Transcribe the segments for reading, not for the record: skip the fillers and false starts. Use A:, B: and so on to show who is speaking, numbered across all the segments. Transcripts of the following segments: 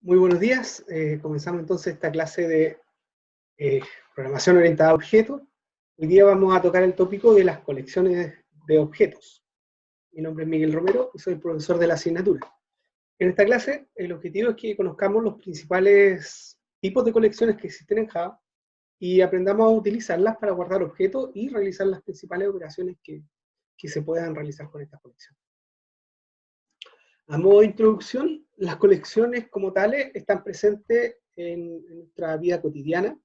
A: Muy buenos días. Comenzamos entonces esta clase de programación orientada a objetos. Hoy día vamos a tocar el tópico de las colecciones de objetos. Mi nombre es Miguel Romero y soy profesor de la asignatura. En esta clase el objetivo es que conozcamos los principales tipos de colecciones que existen en Java y aprendamos a utilizarlas para guardar objetos y realizar las principales operaciones que se puedan realizar con estas colecciones. A modo de introducción, las colecciones como tales están presentes en nuestra vida cotidiana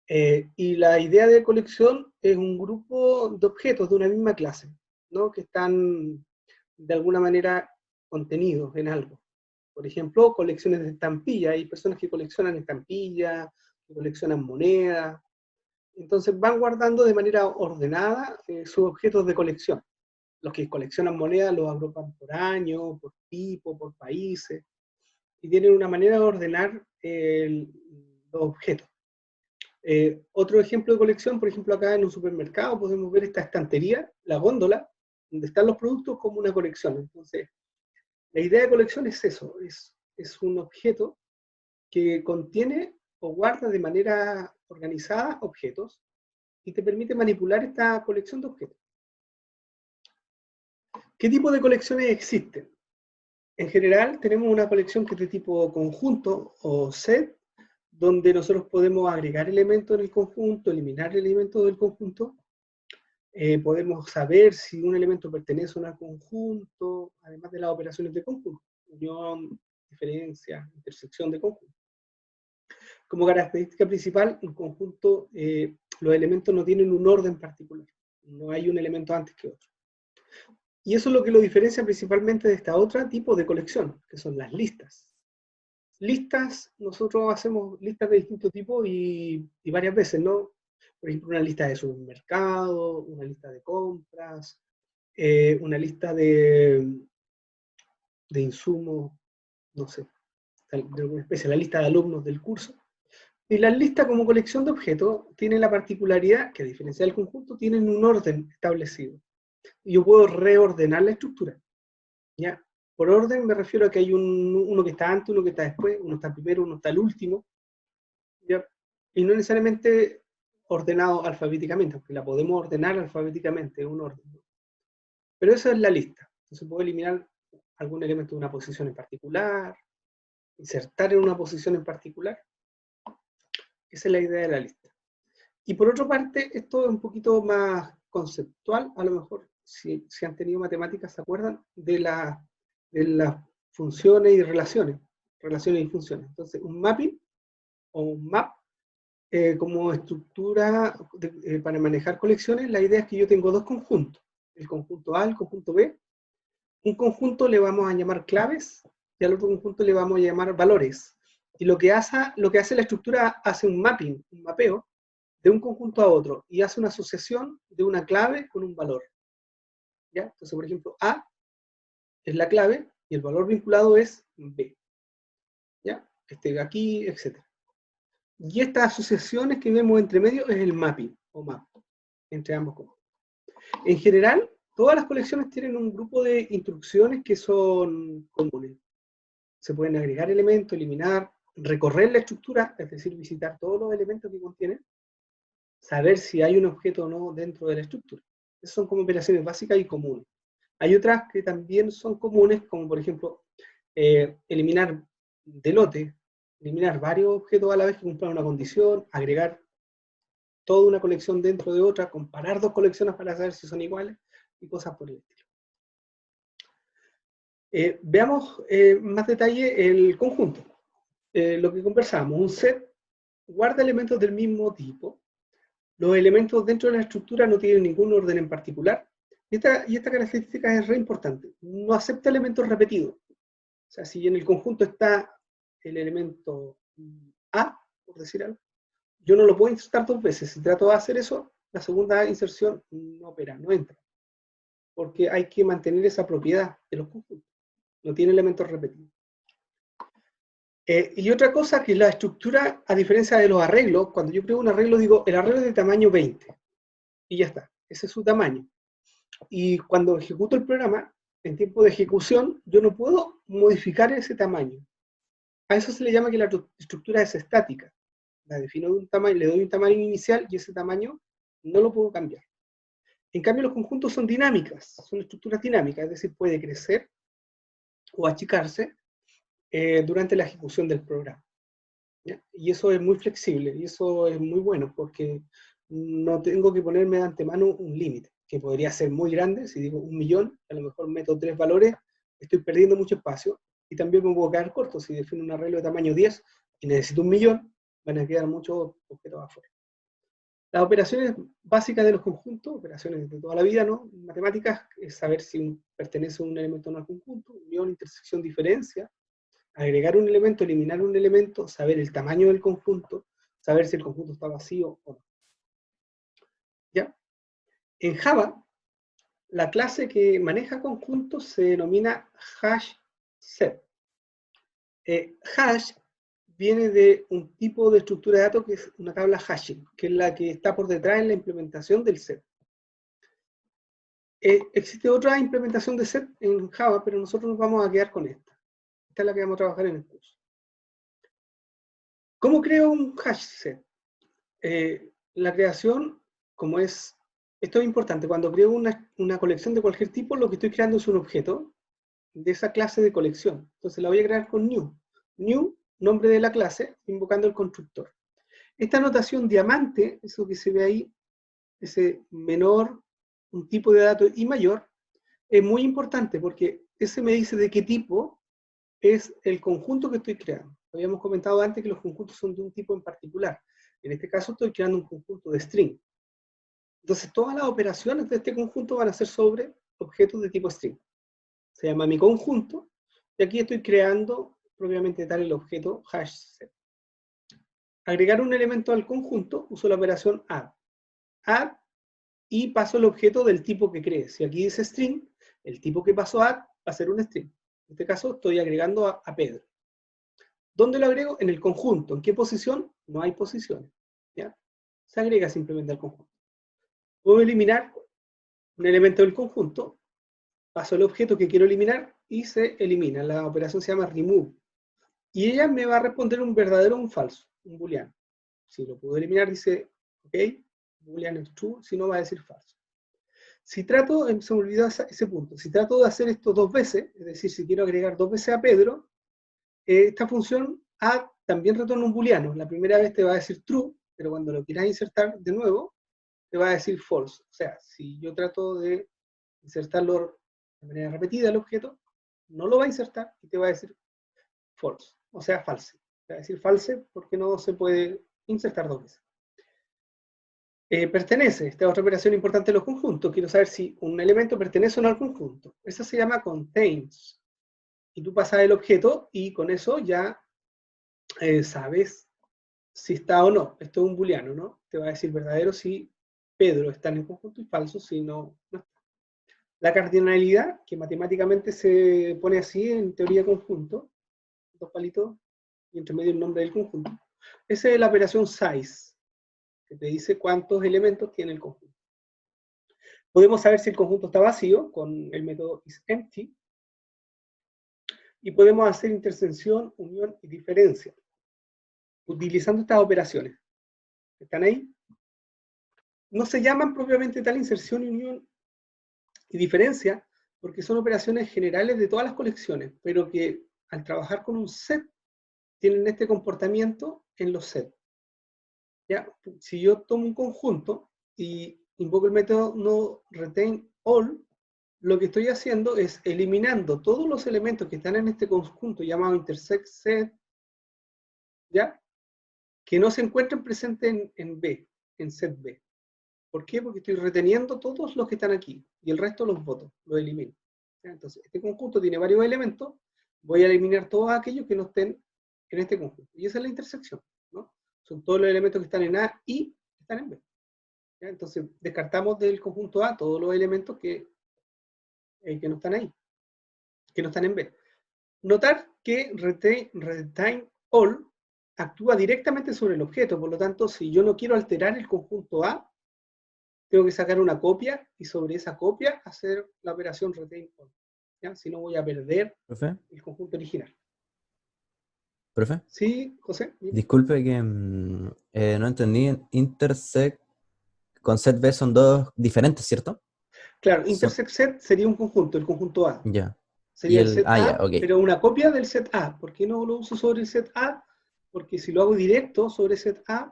A: y la idea de colección es un grupo de objetos de una misma clase, ¿no? Que están de alguna manera contenidos en algo. Por ejemplo, colecciones de estampillas. Hay personas que coleccionan estampillas, que coleccionan monedas. Entonces van guardando de manera ordenada sus objetos de colección. Los que coleccionan monedas los agrupan por año, por tipo, por países, y tienen una manera de ordenar los objetos. Otro ejemplo de colección, por ejemplo, acá en un supermercado podemos ver esta estantería, la góndola, donde están los productos como una colección. Entonces, la idea de colección es eso, es un objeto que contiene o guarda de manera organizada objetos y te permite manipular esta colección de objetos. ¿Qué tipo de colecciones existen? En general tenemos una colección que es de tipo conjunto o set, donde nosotros podemos agregar elementos en el conjunto, eliminar elementos del conjunto, podemos saber si un elemento pertenece a un conjunto, además de las operaciones de conjunto, unión, diferencia, intersección de conjunto. Como característica principal, un conjunto, los elementos no tienen un orden particular, no hay un elemento antes que otro. Y eso es lo que lo diferencia principalmente de esta otra tipo de colección, que son las listas. Listas, nosotros hacemos listas de distintos tipos y varias veces, ¿no? Por ejemplo, una lista de supermercado, una lista de compras, una lista de insumos, no sé, de alguna especie, la lista de alumnos del curso. Y las listas como colección de objetos tienen la particularidad que, a diferencia del conjunto, tienen un orden establecido. Y yo puedo reordenar la estructura, ¿ya? Por orden me refiero a que hay uno que está antes, uno que está después, uno está primero, uno está al último, ¿ya? Y no necesariamente ordenado alfabéticamente, aunque la podemos ordenar alfabéticamente, un orden, ¿no? Pero esa es la lista. Entonces puedo eliminar algún elemento de una posición en particular, insertar en una posición en particular. Esa es la idea de la lista. Y por otra parte, esto es un poquito más conceptual, a lo mejor, si han tenido matemáticas, ¿se acuerdan? De las funciones y relaciones y funciones. Entonces, un mapping o un map, como estructura para manejar colecciones, la idea es que yo tengo dos conjuntos, el conjunto A, el conjunto B. Un conjunto le vamos a llamar claves y al otro conjunto le vamos a llamar valores. Y lo que hace la estructura, hace un mapping, un mapeo, de un conjunto a otro, y hace una asociación de una clave con un valor. ¿Ya? Entonces, por ejemplo, A es la clave, y el valor vinculado es B. ¿Ya? Este de aquí, etc. Y estas asociaciones que vemos entre medio es el mapping, o map, entre ambos conjuntos. En general, todas las colecciones tienen un grupo de instrucciones que son comunes. Se pueden agregar elementos, eliminar, recorrer la estructura, es decir, visitar todos los elementos que contienen, saber si hay un objeto o no dentro de la estructura. Esas son como operaciones básicas y comunes. Hay otras que también son comunes, como por ejemplo, eliminar de lote, eliminar varios objetos a la vez que cumplan una condición, agregar toda una colección dentro de otra, comparar dos colecciones para saber si son iguales, y cosas por el estilo. Veamos más detalle el conjunto. Lo que conversamos, un set guarda elementos del mismo tipo. Los elementos dentro de la estructura no tienen ningún orden en particular, y esta característica es re importante. No acepta elementos repetidos. O sea, si en el conjunto está el elemento A, por decir algo, yo no lo puedo insertar dos veces. Si trato de hacer eso, la segunda inserción no opera, no entra. Porque hay que mantener esa propiedad de los conjuntos. No tiene elementos repetidos. Y otra cosa que la estructura, a diferencia de los arreglos, cuando yo creo un arreglo digo, el arreglo es de tamaño 20. Y ya está, ese es su tamaño. Y cuando ejecuto el programa, en tiempo de ejecución, yo no puedo modificar ese tamaño. A eso se le llama que la estructura es estática. La defino de un tamaño, le doy un tamaño inicial y ese tamaño no lo puedo cambiar. En cambio, los conjuntos son dinámicas, son estructuras dinámicas, es decir, puede crecer o achicarse durante la ejecución del programa, ¿ya? Y eso es muy flexible, y eso es muy bueno, porque no tengo que ponerme de antemano un límite, que podría ser muy grande. Si digo 1.000.000, a lo mejor meto 3 valores, estoy perdiendo mucho espacio, y también me puedo quedar corto. Si defino un arreglo de tamaño 10 y necesito 1.000.000, van a quedar muchos objetos afuera. Las operaciones básicas de los conjuntos, operaciones de toda la vida, ¿no? Matemáticas, es saber si pertenece un elemento o no al conjunto, unión, intersección, diferencia, agregar un elemento, eliminar un elemento, saber el tamaño del conjunto, saber si el conjunto está vacío o no. ¿Ya? En Java, la clase que maneja conjuntos se denomina HashSet. Hash viene de un tipo de estructura de datos que es una tabla hashing, que es la que está por detrás en la implementación del set. Existe otra implementación de set en Java, pero nosotros nos vamos a quedar con esta. Esta es la que vamos a trabajar en el curso. ¿Cómo creo un hash set? La creación, como es, esto es importante, cuando creo una colección de cualquier tipo, lo que estoy creando es un objeto de esa clase de colección. Entonces la voy a crear con new. New, nombre de la clase, invocando el constructor. Esta notación diamante, eso que se ve ahí, ese menor, un tipo de dato y mayor, es muy importante porque ese me dice de qué tipo es el conjunto que estoy creando. Habíamos comentado antes que los conjuntos son de un tipo en particular. En este caso estoy creando un conjunto de string. Entonces todas las operaciones de este conjunto van a ser sobre objetos de tipo string. Se llama mi conjunto, y aquí estoy creando propiamente tal el objeto hashSet. Agregar un elemento al conjunto, uso la operación add. Add, y paso el objeto del tipo que cree. Si aquí dice string, el tipo que pasó add va a ser un string. En este caso estoy agregando a Pedro. ¿Dónde lo agrego? En el conjunto. ¿En qué posición? No hay posiciones, ¿ya? Se agrega simplemente al conjunto. Puedo eliminar un elemento del conjunto, paso el objeto que quiero eliminar y se elimina. La operación se llama remove. Y ella me va a responder un verdadero o un falso, un booleano. Si lo puedo eliminar, dice ok, boolean es true, si no va a decir falso. Si trato, se me olvidó ese punto, si trato de hacer esto 2 veces, es decir, si quiero agregar 2 veces a Pedro, esta función add también retorna un booleano. La primera vez te va a decir true, pero cuando lo quieras insertar de nuevo, te va a decir false. O sea, si yo trato de insertarlo de manera repetida el objeto, no lo va a insertar y te va a decir false, o sea, false. Te va a decir false porque no se puede insertar 2 veces. Pertenece, esta es otra operación importante de los conjuntos. Quiero saber si un elemento pertenece o no al conjunto. Esa se llama contains. Y tú pasas el objeto y con eso ya sabes si está o no. Esto es un booleano, ¿no? Te va a decir verdadero si Pedro está en el conjunto y falso si no, no está. La cardinalidad, que matemáticamente se pone así en teoría de conjunto, 2 palitos y entre medio el nombre del conjunto. Esa es la operación size, que te dice cuántos elementos tiene el conjunto. Podemos saber si el conjunto está vacío con el método isEmpty, y podemos hacer intersección, unión y diferencia, utilizando estas operaciones. ¿Están ahí? No se llaman propiamente tal inserción, unión y diferencia, porque son operaciones generales de todas las colecciones, pero que al trabajar con un set, tienen este comportamiento en los sets. ¿Ya? Si yo tomo un conjunto y invoco el método no retain all, lo que estoy haciendo es eliminando todos los elementos que están en este conjunto llamado intersect set, ¿ya? Que no se encuentren presentes en B, en set B. ¿Por qué? Porque estoy reteniendo todos los que están aquí y el resto los boto, los elimino. ¿Ya? Entonces, este conjunto tiene varios elementos, voy a eliminar todos aquellos que no estén en este conjunto. Y esa es la intersección, ¿no? Son todos los elementos que están en A y están en B. ¿Ya? Entonces, descartamos del conjunto A todos los elementos que no están ahí, que no están en B. Notar que retain all actúa directamente sobre el objeto, por lo tanto, si yo no quiero alterar el conjunto A, tengo que sacar una copia y sobre esa copia hacer la operación retain all. ¿Ya? Si no, voy a perder
B: ¿Profe?
A: el conjunto original.
B: Profe,
A: Sí, José.
B: disculpe que no entendí. Intersect con set B son dos diferentes, ¿cierto?
A: Claro,
B: Son,
A: intersect set sería un conjunto, el conjunto A.
B: ya. Y
A: Sería el set
B: ya,
A: A,
B: ok.
A: pero una copia del set A. ¿Por qué no lo uso sobre el set A? Porque si lo hago directo sobre set A,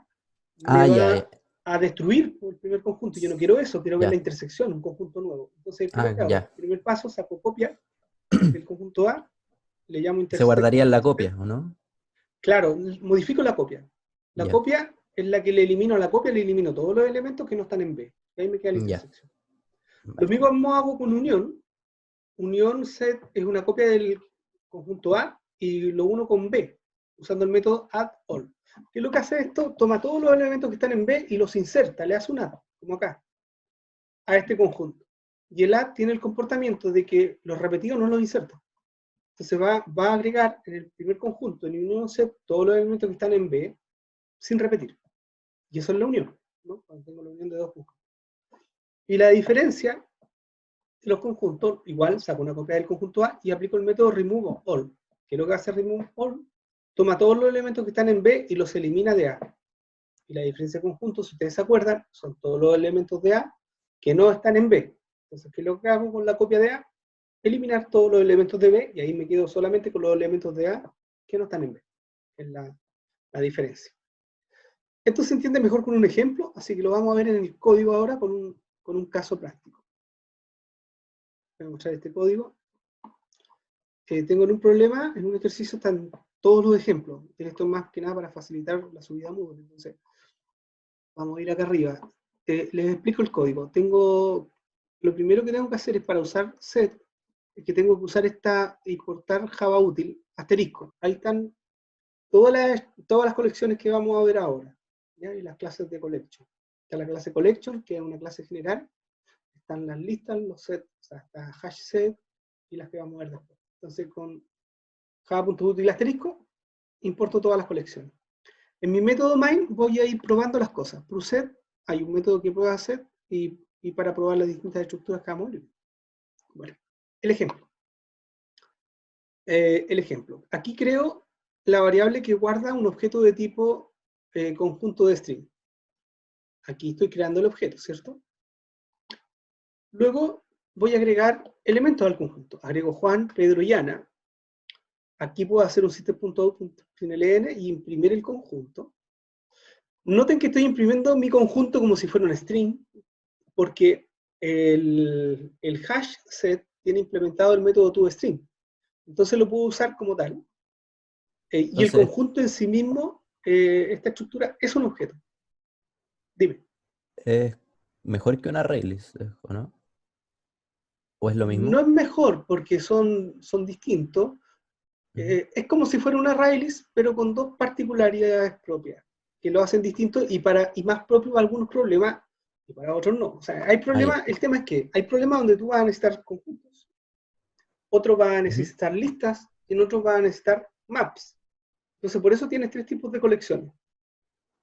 A: me
B: Ya,
A: va a destruir el primer conjunto. Yo no quiero eso, quiero ver la
B: ya.
A: intersección, un conjunto nuevo. Entonces, ¿qué es lo que hago?
B: Ya.
A: Primer paso, saco copia del conjunto A, le llamo
B: Se guardaría en la
A: intersect.
B: copia, ¿o no?
A: Claro, modifico la copia. La
B: Ya,
A: copia es la que le elimino a la copia, le elimino todos los elementos que no están en B. Y ahí me queda la
B: ya.
A: intersección. Lo
B: Vale.
A: mismo hago con unión. Unión set es una copia del conjunto A y lo uno con B, usando el método add all. ¿Qué es lo que hace esto? Toma todos los elementos que están en B y los inserta, le hace un add, como acá, a este conjunto. Y el add tiene el comportamiento de que los repetidos no los inserta. Entonces va a agregar en el primer conjunto, en unión set, todos los elementos que están en B sin repetir. Y eso es la unión, ¿no? Cuando tengo la unión de dos conjuntos. Y la diferencia de los conjuntos, igual saco una copia del conjunto A y aplico el método remove all. ¿Qué es lo que hace remove all? Toma todos los elementos que están en B y los elimina de A. Y la diferencia de conjuntos, si ustedes se acuerdan, son todos los elementos de A que no están en B. Entonces, ¿qué es lo que hago con la copia de A? Eliminar todos los elementos de B y ahí me quedo solamente con los elementos de A que no están en B. Es la diferencia. Esto se entiende mejor con un ejemplo, así que lo vamos a ver en el código ahora con un caso práctico. Voy a mostrar este código. Tengo un problema, en un ejercicio están todos los ejemplos. Esto es más que nada para facilitar la subida a Moodle. Entonces, vamos a ir acá arriba. Les explico el código. Lo primero que tengo que hacer es para usar set, es que tengo que usar importar Java útil, asterisco. Ahí están todas las colecciones que vamos a ver ahora, ¿ya? Y las clases de collection. Está la clase collection, que es una clase general. Están las listas, los sets, o sea, está hash set y las que vamos a ver después. Entonces, con java.util asterisco, importo todas las colecciones. En mi método main voy a ir probando las cosas. PruSet, hay un método que prueba set y para probar las distintas estructuras que vamos a ver. Bueno, el ejemplo. Aquí creo la variable que guarda un objeto de tipo conjunto de string. Aquí estoy creando el objeto, ¿cierto? Luego voy a agregar elementos al conjunto. Agrego Juan, Pedro y Ana. Aquí puedo hacer un system.out.println y imprimir el conjunto. Noten que estoy imprimiendo mi conjunto como si fuera un string, porque el hash set tiene implementado el método toString. Entonces lo puedo usar como tal. Y el
B: Entonces,
A: conjunto en sí mismo, esta estructura, es un objeto. Dime.
B: es mejor que una ArrayList, ¿o no? ¿O es lo
A: No
B: mismo?
A: es mejor porque son distintos.
B: Ujú.
A: Es como si fuera una ArrayList, pero con dos particularidades propias, que lo hacen distinto y más propio para algunos problemas y para otros no. O sea, hay
B: Ya.
A: problemas, el tema es que hay problemas donde tú vas a necesitar conjuntos, otros van a
B: Ujú.
A: necesitar listas y en otros van a necesitar maps. Entonces, por eso tienes tres tipos de colecciones.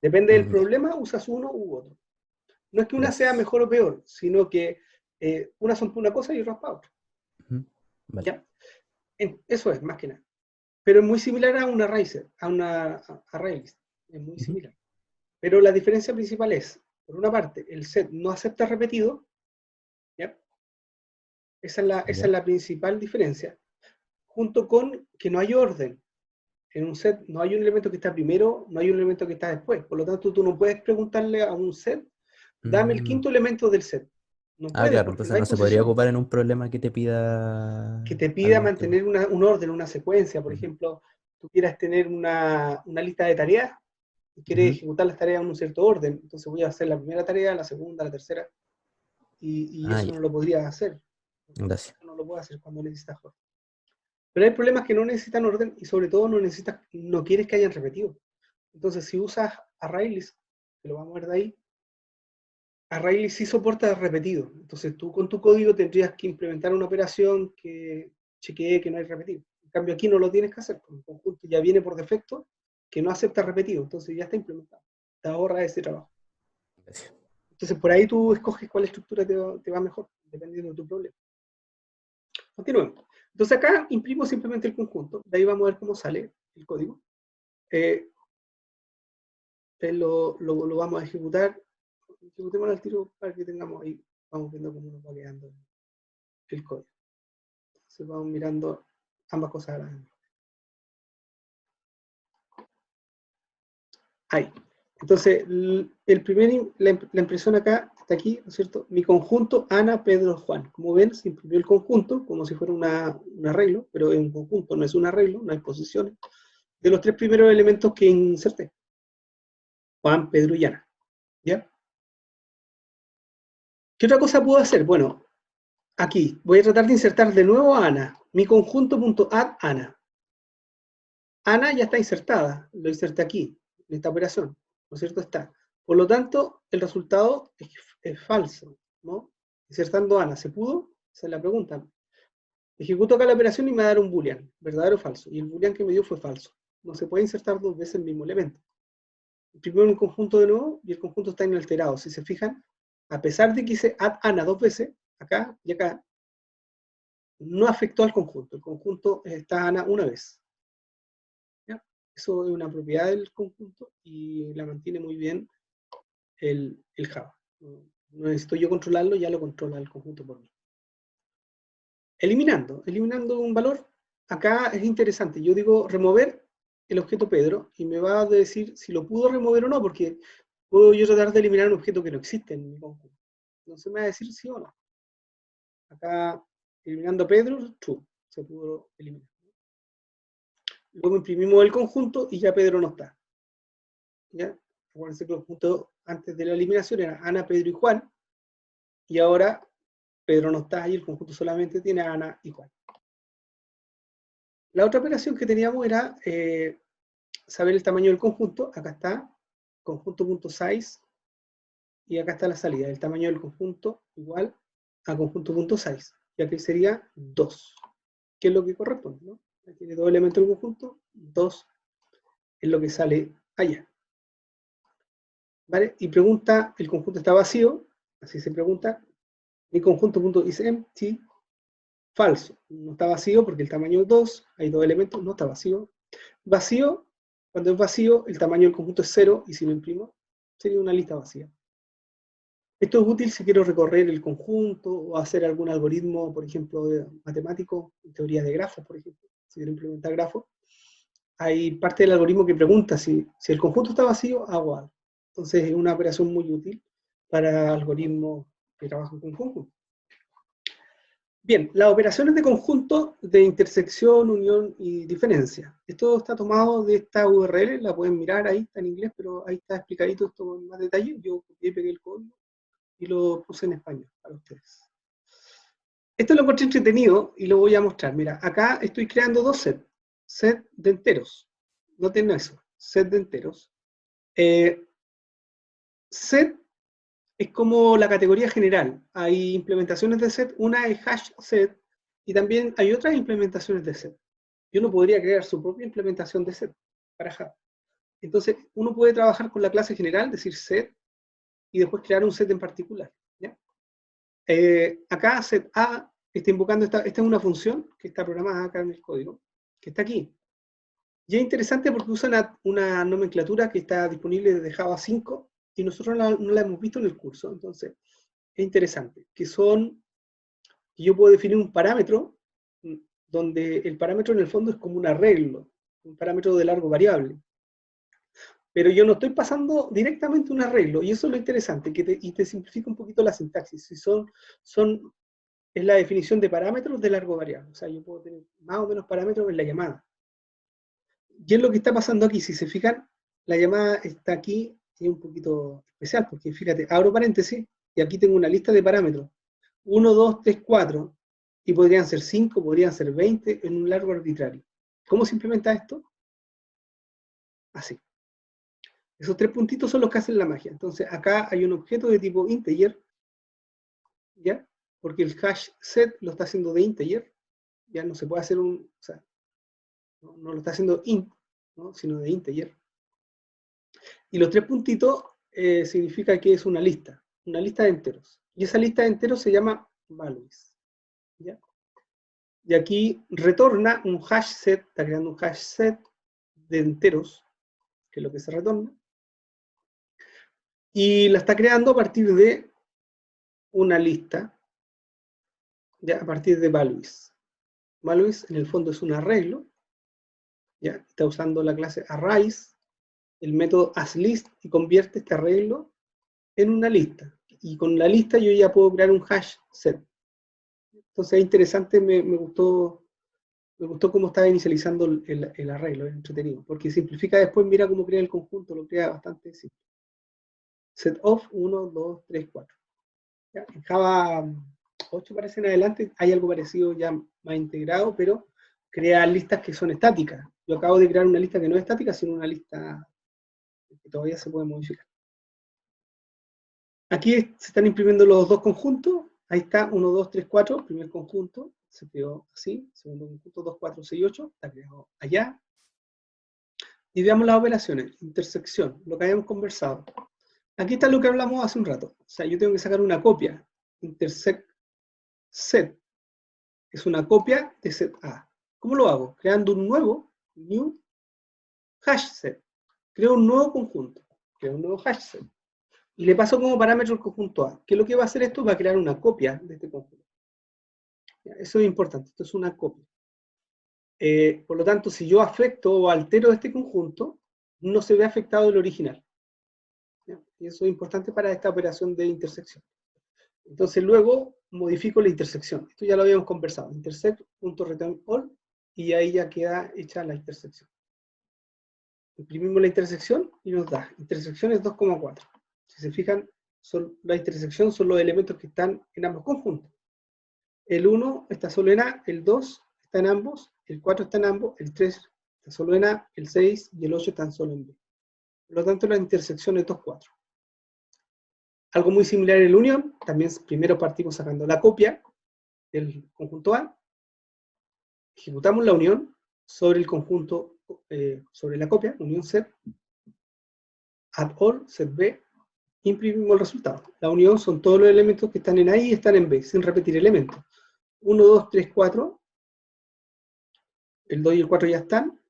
A: Depende del
B: Ya,
A: problema, usas uno u otro. No es que una sea
B: gracias.
A: mejor o peor, sino que unas son para una cosa y otras para otra.
B: Ujú. Vale.
A: ¿Ya? Eso es, más que nada. Pero es muy similar a una Racer, a una ArrayList. Es muy
B: Ujú.
A: similar. Pero la diferencia principal es, por una parte, el set no acepta repetido, ¿ya? Esa es
B: Ya.
A: la principal diferencia, junto con que no hay orden. En un set no hay un elemento que está primero, no hay un elemento que está después. Por lo tanto, tú no puedes preguntarle a un set, dame el
B: Mm.
A: quinto elemento del set. No
B: Ah,
A: puedes
B: claro,
A: porque no
B: entonces
A: hay
B: no se podría
A: posición.
B: ocupar en un problema que te
A: Que
B: pida
A: te pida
B: algún tipo.
A: mantener un orden, una secuencia. Por
B: Ujú.
A: ejemplo, tú quieras tener una lista de tareas y quieres
B: Ujú.
A: ejecutar las tareas en un cierto orden. Entonces voy a hacer la primera tarea, la segunda, la tercera, y
B: Ah,
A: eso no
B: ya,
A: lo podría hacer.
B: gracias.
A: No lo puedo hacer cuando necesitas orden. Pero hay problemas que no necesitan orden y sobre todo no quieres que hayan repetido. Entonces, si usas ArrayList, que lo vamos a ver de ahí, ArrayList sí soporta repetido. Entonces, tú con tu código tendrías que implementar una operación que chequee que no hay repetido. En cambio, aquí no lo tienes que hacer, porque el conjunto ya viene por defecto que no acepta repetido. Entonces, ya está implementado. Te ahorra ese trabajo.
B: Gracias.
A: Entonces, por ahí tú escoges cuál estructura te va mejor, dependiendo de tu problema. Continuemos. Entonces, acá imprimo simplemente el conjunto. De ahí vamos a ver cómo sale el código. Lo vamos a ejecutar. Ejecutemos al tiro para que tengamos ahí, vamos viendo cómo nos va quedando el código. Entonces vamos mirando ambas cosas a la vez. Ahí. Entonces, la impresión acá está aquí, ¿no es cierto? Mi conjunto, Ana, Pedro, Juan. Como ven, se imprimió el conjunto como si fuera un arreglo, pero es un conjunto, no es un arreglo, no hay posiciones, de los 3 primeros elementos que inserté. Juan, Pedro y Ana. ¿Ya? ¿Qué otra cosa puedo hacer? Bueno, aquí voy a tratar de insertar de nuevo a Ana. Mi conjunto.add Ana. Ana ya está insertada, lo inserté aquí, en esta operación, ¿no es cierto? Está. Por lo tanto, el resultado es falso, ¿no? Insertando Ana, ¿se pudo? Esa es la pregunta. Ejecuto acá la operación y me va a dar un boolean, verdadero o falso. Y el boolean que me dio fue falso. No se puede insertar 2 veces el mismo elemento. Primero un conjunto de nuevo y el conjunto está inalterado. Si se fijan, a pesar de que hice add Ana 2 veces, acá y acá, no afectó al conjunto. El conjunto está Ana una vez. ¿Ya? Eso es una propiedad del conjunto y la mantiene muy bien el Java. No necesito yo controlarlo, ya lo controla el conjunto por mí. Eliminando un valor, acá es interesante. Yo digo remover el objeto Pedro y me va a decir si lo pudo remover o no, porque puedo yo tratar de eliminar un objeto que no existe en mi conjunto. Entonces me va a decir sí o no. Acá, eliminando Pedro, true, se pudo eliminar. Luego imprimimos el conjunto y ya Pedro no está. ¿Ya? Acuérdense que el conjunto antes de la eliminación era Ana, Pedro y Juan, y ahora Pedro no está y el conjunto solamente tiene a Ana y Juan. La otra operación que teníamos era saber el tamaño del conjunto. Acá está, conjunto.size, y acá está la salida. El tamaño del conjunto igual a conjunto.size, ya que sería 2, que es lo que corresponde, ¿no? Tiene 2 elementos del conjunto, 2 es lo que sale allá. ¿Vale? Y pregunta, el conjunto está vacío, así se pregunta, mi conjunto.isEmpty, falso, no está vacío porque el tamaño es 2, hay 2 elementos, no está vacío. Vacío, cuando es vacío, el tamaño del conjunto es 0, y si lo imprimo, sería una lista vacía. Esto es útil si quiero recorrer el conjunto o hacer algún algoritmo, por ejemplo, matemático, teoría de grafos, por ejemplo, si quiero implementar grafos. Hay parte del algoritmo que pregunta si el conjunto está vacío, hago algo. Entonces es una operación muy útil para algoritmos que trabajan con conjunto. Bien, las operaciones de conjunto de intersección, unión y diferencia. Esto está tomado de esta URL, la pueden mirar, ahí está en inglés, pero ahí está explicadito esto con más detalle. Yo copié y pegué el código y lo puse en español para ustedes. Esto lo encontré entretenido y lo voy a mostrar. Mira, acá estoy creando 2 sets. Set de enteros. Noten eso, set de enteros. Set es como la categoría general. Hay implementaciones de set, una es hash set, y también hay otras implementaciones de set. Y uno podría crear su propia implementación de set para Java. Entonces, uno puede trabajar con la clase general, decir set, y después crear un set en particular. ¿Ya? Acá set A está invocando, esta es una función que está programada acá en el código, que está aquí. Y es interesante porque usa una nomenclatura que está disponible desde Java 5, y nosotros no la hemos visto en el curso. Entonces, es interesante, que yo puedo definir un parámetro, donde el parámetro en el fondo es como un arreglo, un parámetro de largo variable. Pero yo no estoy pasando directamente un arreglo, y eso es lo interesante, y te simplifica un poquito la sintaxis. Si es la definición de parámetros de largo variable. O sea, yo puedo tener más o menos parámetros en la llamada. Y es lo que está pasando aquí. Si se fijan, la llamada está aquí, y es un poquito especial, porque fíjate, abro paréntesis, y aquí tengo una lista de parámetros. 1, 2, 3, 4, y podrían ser 5, podrían ser 20, en un largo arbitrario. ¿Cómo se implementa esto? Así. Esos 3 puntitos son los que hacen la magia. Entonces, acá hay un objeto de tipo integer, ¿ya? Porque el hash set lo está haciendo de integer, ya no se puede hacer o sea, no lo está haciendo int, ¿no? Sino de integer. Y los 3 puntitos significa que es una lista de enteros. Y esa lista de enteros se llama values, ¿ya? Y aquí retorna un hash set, está creando un hash set de enteros, que es lo que se retorna, y la está creando a partir de una lista, ya, a partir de values. Values en el fondo es un arreglo, ya, está usando la clase arrays, el método asList, y convierte este arreglo en una lista. Y con la lista yo ya puedo crear un hash set. Entonces es interesante, me gustó cómo estaba inicializando el arreglo, es entretenido, porque simplifica después, mira cómo crea el conjunto, lo crea bastante simple. Set of 1, 2, 3, 4. ¿Ya? En Java 8 parece en adelante, hay algo parecido ya más integrado, pero crea listas que son estáticas. Yo acabo de crear una lista que no es estática, sino una lista que todavía se puede modificar. Aquí se están imprimiendo los dos conjuntos, ahí está, 1, 2, 3, 4, primer conjunto, se creó así, segundo conjunto, 2, 4, 6, 8, está creado allá. Y veamos las operaciones, intersección, lo que habíamos conversado. Aquí está lo que hablamos hace un rato, o sea, yo tengo que sacar una copia, intersect set, es una copia de set A. ¿Cómo lo hago? Creando un nuevo, new, hash set. Creo un nuevo conjunto, creo un nuevo hash set. Y le paso como parámetro el conjunto A. ¿Qué es lo que va a hacer esto? Va a crear una copia de este conjunto. Eso es importante, esto es una copia. Por lo tanto, si yo afecto o altero este conjunto, no se ve afectado el original. ¿Ya? Y eso es importante para esta operación de intersección. Entonces luego modifico la intersección. Esto ya lo habíamos conversado. Intersect.returnAll, y ahí ya queda hecha la intersección. Imprimimos la intersección y nos da intersección es 2,4. Si se fijan, la intersección son los elementos que están en ambos conjuntos. El 1 está solo en A, el 2 está en ambos, el 4 está en ambos, el 3 está solo en A, el 6 y el 8 están solo en B. Por lo tanto, la intersección es 2,4. Algo muy similar en la unión, también primero partimos sacando la copia del conjunto A, ejecutamos la unión sobre el conjunto, sobre la copia, unión set, add all, set B, imprimimos el resultado. La unión son todos los elementos que están en A y están en B, sin repetir elementos. 1, 2, 3, 4, el 2 y el 4 ya están,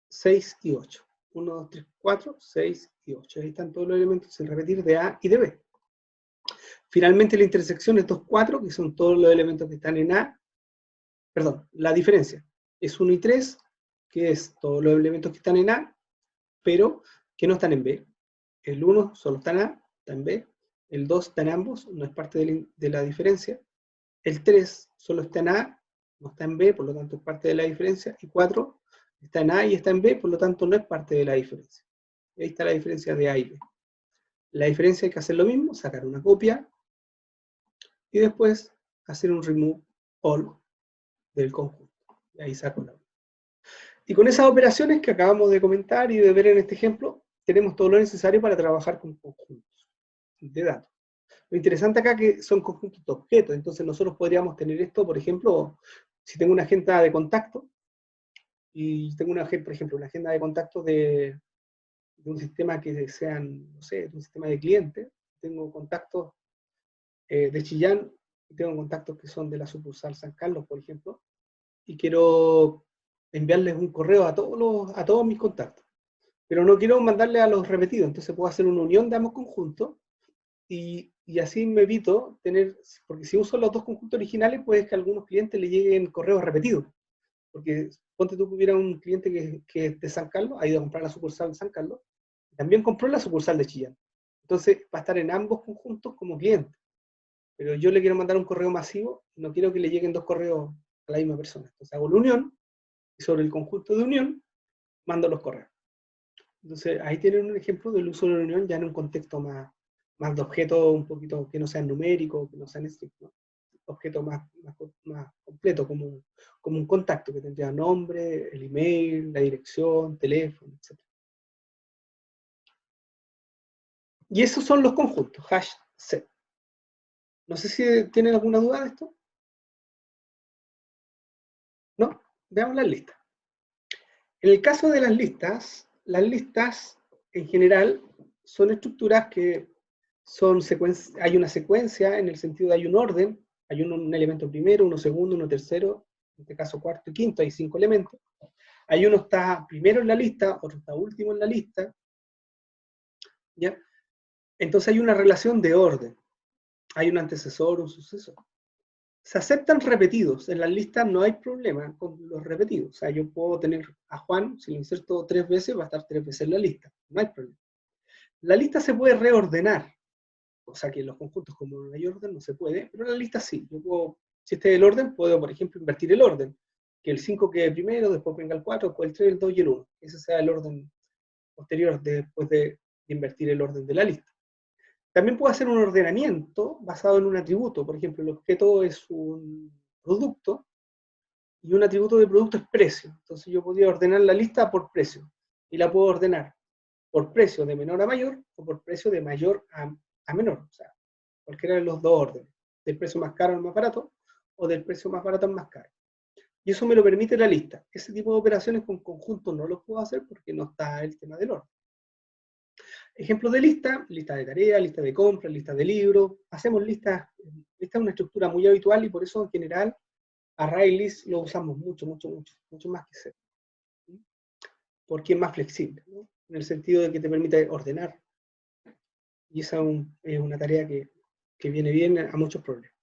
A: 6 y 8. 1, 2, 3, 4, 6 y 8. Ahí están todos los elementos sin repetir de A y de B. Finalmente la intersección es 2, 4, que son todos los elementos que están en A. Perdón, la diferencia es 1 y 3, que es todos los elementos que están en A, pero que no están en B. El 1 solo está en A, está en B. El 2 está en ambos, no es parte de la diferencia. El 3 solo está en A, no está en B, por lo tanto es parte de la diferencia. Y 4 está en A y está en B, por lo tanto no es parte de la diferencia. Ahí está la diferencia de A y B. La diferencia hay que hacer lo mismo, sacar una copia, y después hacer un remove all del conjunto. Y ahí saco la. Y con esas operaciones que acabamos de comentar y de ver en este ejemplo, tenemos todo lo necesario para trabajar con conjuntos de datos. Lo interesante acá es que son conjuntos de objetos, entonces nosotros podríamos tener esto, por ejemplo, si tengo una agenda de contacto, y tengo por ejemplo, una agenda de contacto de un sistema que sean, no sé, de un sistema de clientes, tengo contactos de Chillán, tengo contactos que son de la sucursal San Carlos, por ejemplo, y quiero enviarles un correo a todos mis contactos. Pero no quiero mandarle a los repetidos, entonces puedo hacer una unión de ambos conjuntos, y así me evito tener, porque si uso los dos conjuntos originales, puede que a algunos clientes le lleguen correos repetidos. Porque ponte tú que hubiera un cliente que es de San Carlos, ha ido a comprar la sucursal de San Carlos, también compró la sucursal de Chillán. Entonces va a estar en ambos conjuntos como cliente. Pero yo le quiero mandar un correo masivo, no quiero que le lleguen dos correos a la misma persona. Entonces hago la unión, y sobre el conjunto de unión, mando los correos. Entonces ahí tienen un ejemplo del uso de la unión ya en un contexto más de objetos un poquito que no sean numéricos, que no sean strict, ¿no? Objetos más completo, como un contacto que tendría nombre, el email, la dirección, teléfono, etc. Y esos son los conjuntos, hash set. No sé si tienen alguna duda de esto. ¿No? Veamos las listas. En el caso de las listas en general son estructuras que son hay una secuencia en el sentido de hay un orden, hay un elemento primero, uno segundo, uno tercero, en este caso cuarto y quinto, hay 5 elementos. Hay uno está primero en la lista, otro está último en la lista, ¿ya? Entonces hay una relación de orden. Hay un antecesor, un sucesor. Se aceptan repetidos. En las listas no hay problema con los repetidos. O sea, yo puedo tener a Juan, si lo inserto 3 veces, va a estar 3 veces en la lista. No hay problema. La lista se puede reordenar. O sea, que en los conjuntos como no hay orden no se puede, pero en la lista sí. Yo puedo, si este es el orden, puedo, por ejemplo, invertir el orden. Que el 5 quede primero, después venga el 4, después el 3, el 2 y el 1. Ese sea el orden posterior después de invertir el orden de la lista. También puedo hacer un ordenamiento basado en un atributo. Por ejemplo, el objeto es un producto y un atributo de producto es precio. Entonces yo podría ordenar la lista por precio y la puedo ordenar por precio de menor a mayor o por precio de mayor a menor. O sea, cualquiera de los dos órdenes. Del precio más caro al más barato o del precio más barato al más caro. Y eso me lo permite la lista. Ese tipo de operaciones con conjuntos no los puedo hacer porque no está el tema del orden. Ejemplos de lista, lista de tareas, lista de compras, lista de libros. Hacemos listas, esta es una estructura muy habitual y por eso en general ArrayList lo usamos mucho más que set. Porque es más flexible, ¿no? En el sentido de que te permite ordenar. Y esa es una tarea que viene bien a muchos problemas.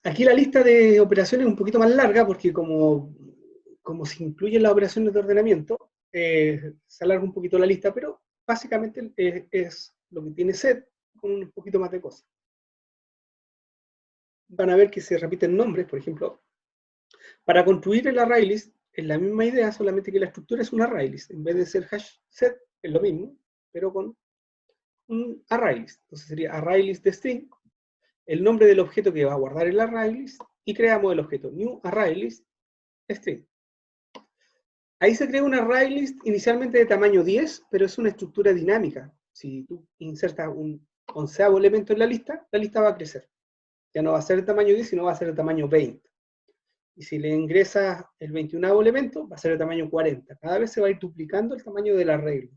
A: Aquí la lista de operaciones es un poquito más larga porque como se incluyen las operaciones de ordenamiento, se alarga un poquito la lista, pero básicamente es lo que tiene set con un poquito más de cosas. Van a ver que se repiten nombres, por ejemplo, para construir el ArrayList es la misma idea, solamente que la estructura es un ArrayList. En vez de ser hash set, es lo mismo, pero con un ArrayList. Entonces sería ArrayList de string, el nombre del objeto que va a guardar el ArrayList, y creamos el objeto new ArrayList string. Ahí se crea un ArrayList inicialmente de tamaño 10, pero es una estructura dinámica. Si tú insertas un 11º elemento en la lista va a crecer. Ya no va a ser de tamaño 10, sino va a ser de tamaño 20. Y si le ingresas el 21º elemento, va a ser de tamaño 40. Cada vez se va a ir duplicando el tamaño del arreglo.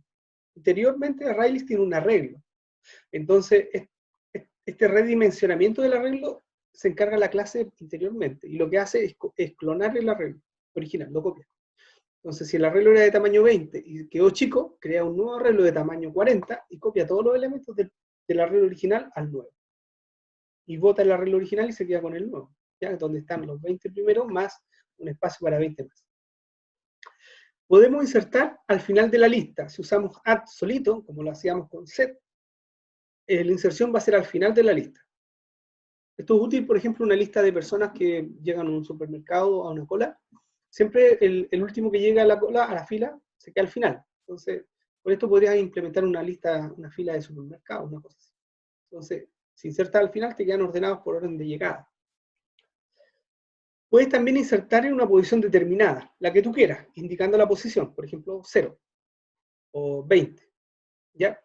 A: Interiormente, ArrayList tiene un arreglo. Entonces, este redimensionamiento del arreglo se encarga la clase interiormente. Y lo que hace es clonar el arreglo original, lo copia. Entonces, si el arreglo era de tamaño 20 y quedó chico, crea un nuevo arreglo de tamaño 40 y copia todos los elementos del arreglo original al nuevo. Y bota el arreglo original y se queda con el nuevo, ¿ya? Donde están los 20 primeros más un espacio para 20 más. Podemos insertar al final de la lista. Si usamos add solito, como lo hacíamos con set, la inserción va a ser al final de la lista. Esto es útil, por ejemplo, una lista de personas que llegan a un supermercado, a una cola. Siempre el último que llega a la cola, a la fila, se queda al final. Entonces, por esto podrías implementar una lista, una fila de supermercados, una cosa así. Entonces, si insertas al final, te quedan ordenados por orden de llegada. Puedes también insertar en una posición determinada, la que tú quieras, indicando la posición, por ejemplo, 0 o 20. ¿Ya?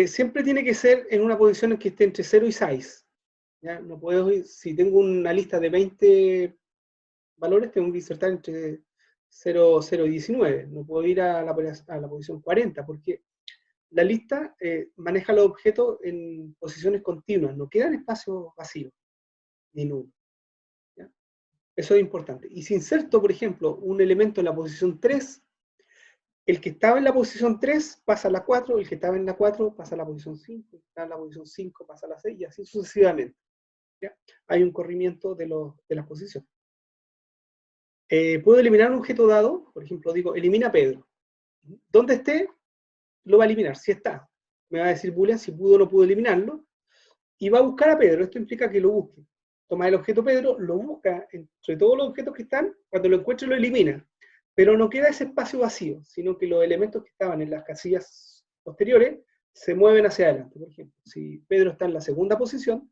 A: Siempre tiene que ser en una posición en que esté entre 0 y 6. ¿Ya? No puedo, si tengo una lista de 20 valores, tengo que insertar entre 0 y 19. No puedo ir a la posición 40, porque la lista maneja los objetos en posiciones continuas, no quedan espacios vacíos, ni nulos. Eso es importante. Y si inserto, por ejemplo, un elemento en la posición 3, el que estaba en la posición 3 pasa a la 4, el que estaba en la 4 pasa a la posición 5, el que estaba en la posición 5 pasa a la 6, y así sucesivamente. ¿Ya? Hay un corrimiento de las posiciones. Puedo eliminar un objeto dado, por ejemplo, digo, elimina a Pedro. Donde esté, lo va a eliminar, si está. Me va a decir boolean si pudo o no pudo eliminarlo, y va a buscar a Pedro. Esto implica que lo busque. Toma el objeto Pedro, lo busca entre todos los objetos que están, cuando lo encuentre lo elimina. Pero no queda ese espacio vacío, sino que los elementos que estaban en las casillas posteriores se mueven hacia adelante. Por ejemplo, si Pedro está en la segunda posición,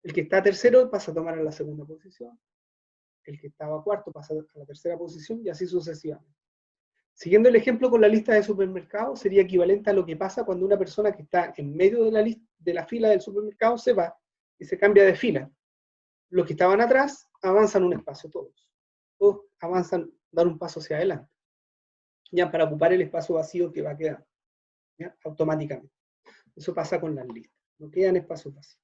A: el que está tercero pasa a tomar a la segunda posición, el que estaba cuarto pasa a la tercera posición, y así sucesivamente. Siguiendo el ejemplo con la lista de supermercados, sería equivalente a lo que pasa cuando una persona que está en medio de la fila del supermercado se va y se cambia de fila. Los que estaban atrás avanzan un espacio todos. Todos avanzan, dan un paso hacia adelante. Ya para ocupar el espacio vacío que va a quedar. ¿Ya? Automáticamente. Eso pasa con las listas. No quedan espacios vacíos.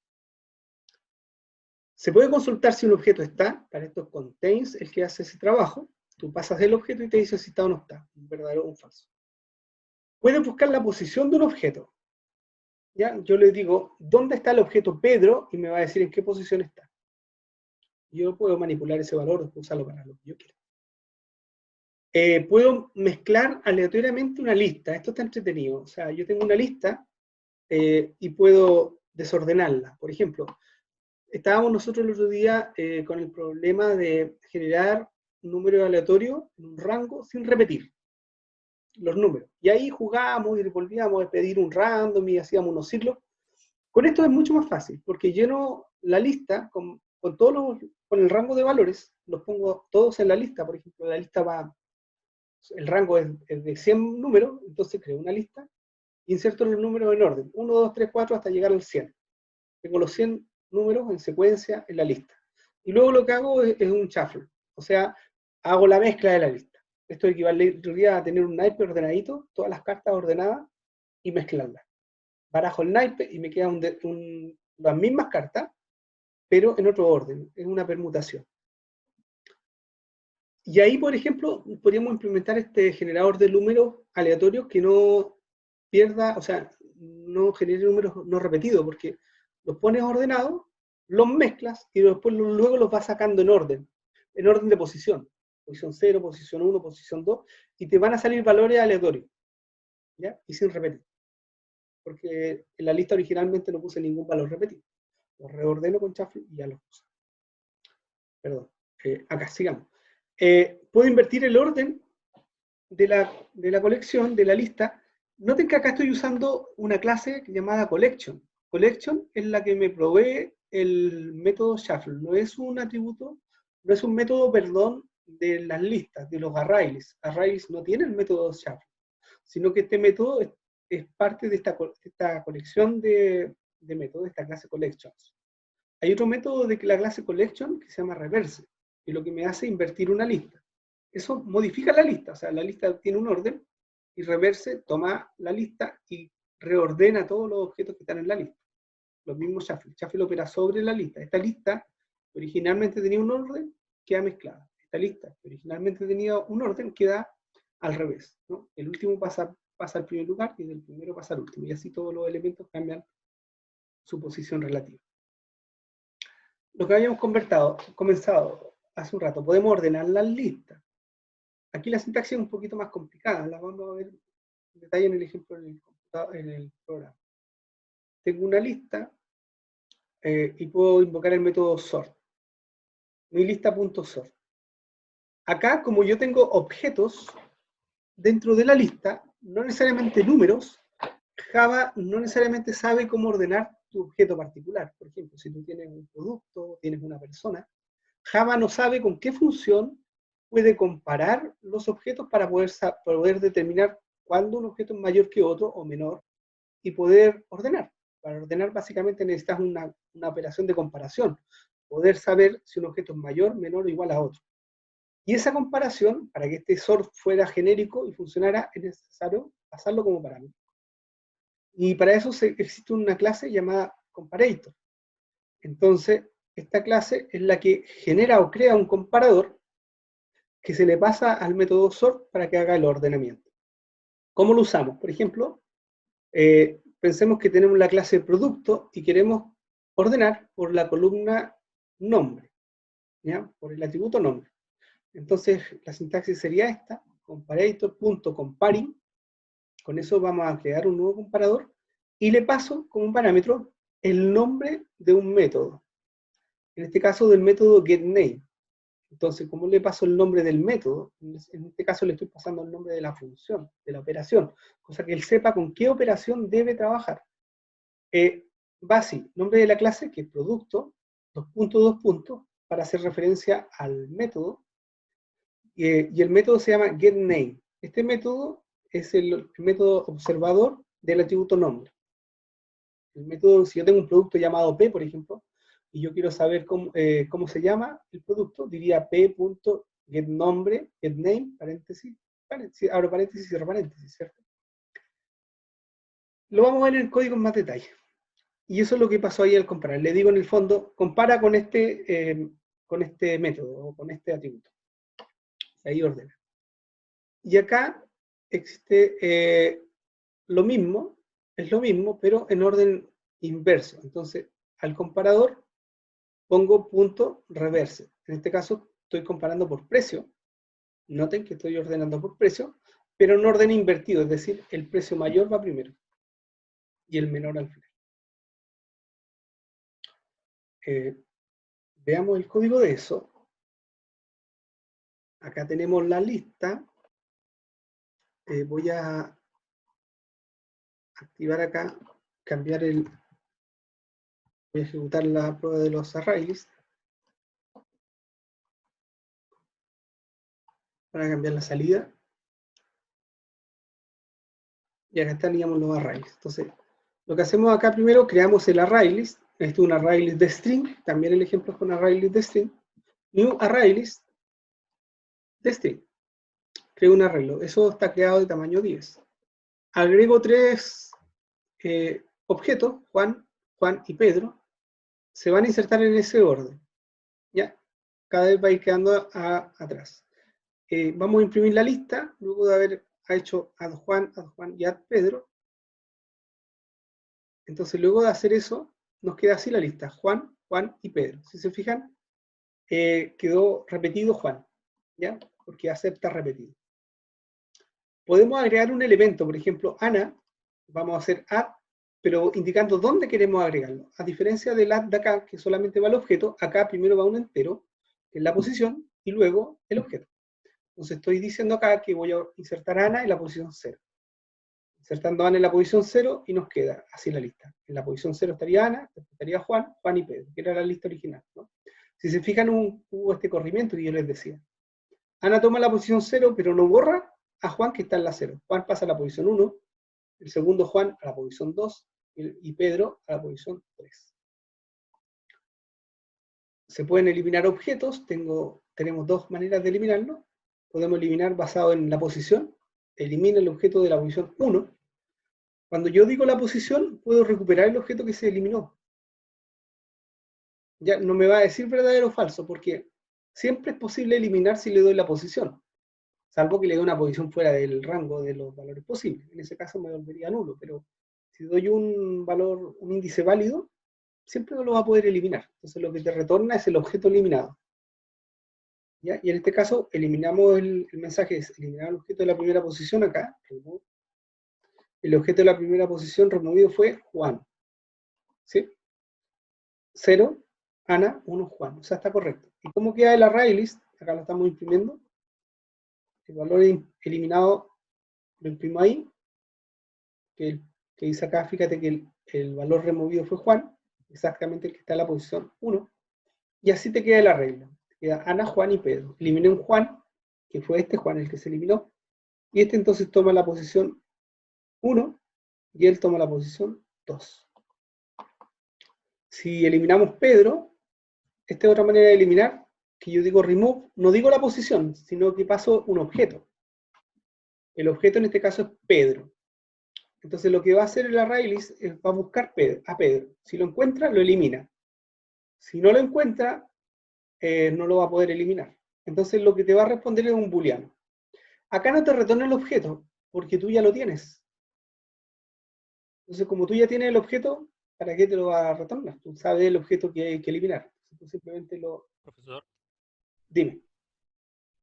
A: Se puede consultar si un objeto está, para esto contains el que hace ese trabajo. Tú pasas el objeto y te dice si está o no está, un verdadero o un falso. Puede buscar la posición de un objeto. ¿Ya? Yo le digo, ¿dónde está el objeto Pedro? Y me va a decir en qué posición está. Yo puedo manipular ese valor, usarlo para lo que yo quiera. Puedo mezclar aleatoriamente una lista. Esto está entretenido. O sea, yo tengo una lista y puedo desordenarla. Por ejemplo, estábamos nosotros el otro día con el problema de generar un número aleatorio en un rango sin repetir los números. Y ahí jugábamos y volvíamos a pedir un random y hacíamos unos ciclos. Con esto es mucho más fácil, porque lleno la lista con todos con el rango de valores, los pongo todos en la lista. Por ejemplo, la lista va, el rango es de 100 números, entonces creo una lista, inserto los números en orden, 1, 2, 3, 4 hasta llegar al 100. Tengo los 100 números en secuencia en la lista. Y luego lo que hago es un shuffle, o sea, hago la mezcla de la lista. Esto equivaldría a tener un naipe ordenadito, todas las cartas ordenadas y mezclarlas. Barajo el naipe y me quedan las mismas cartas, pero en otro orden, es una permutación. Y ahí, por ejemplo, podríamos implementar este generador de números aleatorios que no pierda, o sea, no genere números no repetidos, porque los pones ordenados, los mezclas y después luego los vas sacando en orden de posición. Posición 0, posición 1, posición 2, y te van a salir valores aleatorios, ¿ya? Y sin repetir. Porque en la lista originalmente no puse ningún valor repetido. Los reordeno con shuffle y ya los puse. Perdón. Acá, sigamos. Puedo invertir el orden de la colección, de la lista. Noten que acá estoy usando una clase llamada collection. Collection es la que me provee el método shuffle. No es un atributo, no es un método, perdón, de las listas, de los arrays. Arrays no tienen método shuffle, sino que este método es parte de esta colección de métodos, de esta clase collections. Hay otro método de la clase collection que se llama reverse, que lo que me hace invertir una lista. Eso modifica la lista, o sea, la lista tiene un orden y reverse toma la lista y reordena todos los objetos que están en la lista. Los mismos shuffle. Shuffle opera sobre la lista. Esta lista, que originalmente tenía un orden, queda mezclada. Esta lista, que originalmente tenía un orden, queda al revés, ¿no? El último pasa al primer lugar y del primero pasa al último. Y así todos los elementos cambian su posición relativa. Lo que habíamos comenzado hace un rato, podemos ordenar las listas. Aquí la sintaxis es un poquito más complicada, la vamos a ver en detalle en el ejemplo en el programa. Tengo una lista y puedo invocar el método sort. Mi lista.sort. Acá, como yo tengo objetos dentro de la lista, no necesariamente números, Java no necesariamente sabe cómo ordenar tu objeto particular. Por ejemplo, si tú tienes un producto, tienes una persona, Java no sabe con qué función puede comparar los objetos para poder determinar cuándo un objeto es mayor que otro o menor y poder ordenar. Para ordenar básicamente necesitas una operación de comparación, poder saber si un objeto es mayor, menor o igual a otro. Y esa comparación, para que este sort fuera genérico y funcionara, es necesario pasarlo como parámetro. Y para eso existe una clase llamada comparator. Entonces, esta clase es la que genera o crea un comparador que se le pasa al método sort para que haga el ordenamiento. ¿Cómo lo usamos? Por ejemplo, pensemos que tenemos la clase producto y queremos ordenar por la columna nombre, ¿ya? Por el atributo nombre. Entonces, la sintaxis sería esta, comparator.comparing. Con eso vamos a crear un nuevo comparador y le paso como parámetro el nombre de un método. En este caso del método getName. Entonces, como le paso el nombre del método, en este caso le estoy pasando el nombre de la función, de la operación, cosa que él sepa con qué operación debe trabajar. Va así, nombre de la clase, que es producto, 2 puntos, para hacer referencia al método, y el método se llama getName. Este método es el método observador del atributo nombre. El método, si yo tengo un producto llamado P, por ejemplo, y yo quiero saber cómo se llama el producto, diría p.getNombre, getName, paréntesis, abro paréntesis, cierro paréntesis, ¿cierto? Lo vamos a ver en el código en más detalle. Y eso es lo que pasó ahí al comparar. Le digo en el fondo, compara con este método o con este atributo. Ahí ordena. Y acá existe lo mismo, es lo mismo, pero en orden inverso. Entonces, al comparador pongo punto reverse. En este caso, estoy comparando por precio. Noten que estoy ordenando por precio, pero en orden invertido, es decir, el precio mayor va primero y el menor al final. Veamos el código de eso. Acá tenemos la lista. Voy a activar acá, voy a ejecutar la prueba de los arrays para cambiar la salida. Y acá teníamos los arrays. Entonces, lo que hacemos acá primero, creamos el array list. Esto es un array list de string. También el ejemplo es con array list de string. New array list de string. Creo un arreglo. Eso está creado de tamaño 10. Agrego 3 objetos, Juan, Juan y Pedro. Se van a insertar en ese orden. ¿Ya? Cada vez va a ir quedando atrás. Vamos a imprimir la lista, luego de haber hecho add Juan y add Pedro. Entonces, luego de hacer eso, nos queda así la lista, Juan, Juan y Pedro. Si se fijan, quedó repetido Juan, ¿ya? Porque acepta repetido. Podemos agregar un elemento, por ejemplo, Ana, vamos a hacer add, pero indicando dónde queremos agregarlo. A diferencia del add de acá, que solamente va al objeto, acá primero va un entero, que es la posición, y luego el objeto. Entonces estoy diciendo acá que voy a insertar a Ana en la posición 0. Insertando a Ana en la posición 0 y nos queda así la lista. En la posición 0 estaría Ana, estaría Juan, Juan y Pedro, que era la lista original, ¿no? Si se fijan, hubo este corrimiento que yo les decía. Ana toma la posición 0, pero no borra a Juan que está en la 0. Juan pasa a la posición 1, el segundo Juan a la posición 2 y Pedro a la posición 3. Se pueden eliminar objetos, tenemos dos maneras de eliminarlo. Podemos eliminar basado en la posición, elimina el objeto de la posición 1. Cuando yo digo la posición, puedo recuperar el objeto que se eliminó. Ya no me va a decir verdadero o falso, porque siempre es posible eliminar si le doy la posición, salvo que le doy una posición fuera del rango de los valores posibles. En ese caso me volvería nulo, pero si doy un valor, un índice válido, siempre no lo va a poder eliminar. Entonces lo que te retorna es el objeto eliminado. ¿Ya? Y en este caso eliminamos el mensaje, es eliminar el objeto de la primera posición acá. El objeto de la primera posición removido fue Juan. ¿Sí? 0, Ana, 1, Juan. O sea, está correcto. ¿Y cómo queda el array list? Acá lo estamos imprimiendo. El valor eliminado lo imprimo ahí. Que dice acá, fíjate que el valor removido fue Juan, exactamente el que está en la posición 1. Y así te queda el arreglo. Te queda Ana, Juan y Pedro. Eliminé un Juan, que fue este Juan el que se eliminó. Y este entonces toma la posición 1 y él toma la posición 2. Si eliminamos Pedro, esta es otra manera de eliminar, que yo digo remove, no digo la posición, sino que paso un objeto. El objeto en este caso es Pedro. Entonces lo que va a hacer el array list es va a buscar a Pedro. Si lo encuentra, lo elimina. Si no lo encuentra, no lo va a poder eliminar. Entonces lo que te va a responder es un booleano. Acá no te retorna el objeto, porque tú ya lo tienes. Entonces como tú ya tienes el objeto, ¿para qué te lo va a retornar? Tú sabes el objeto que hay que eliminar. Tú simplemente lo...
C: Profesor,
A: Dime.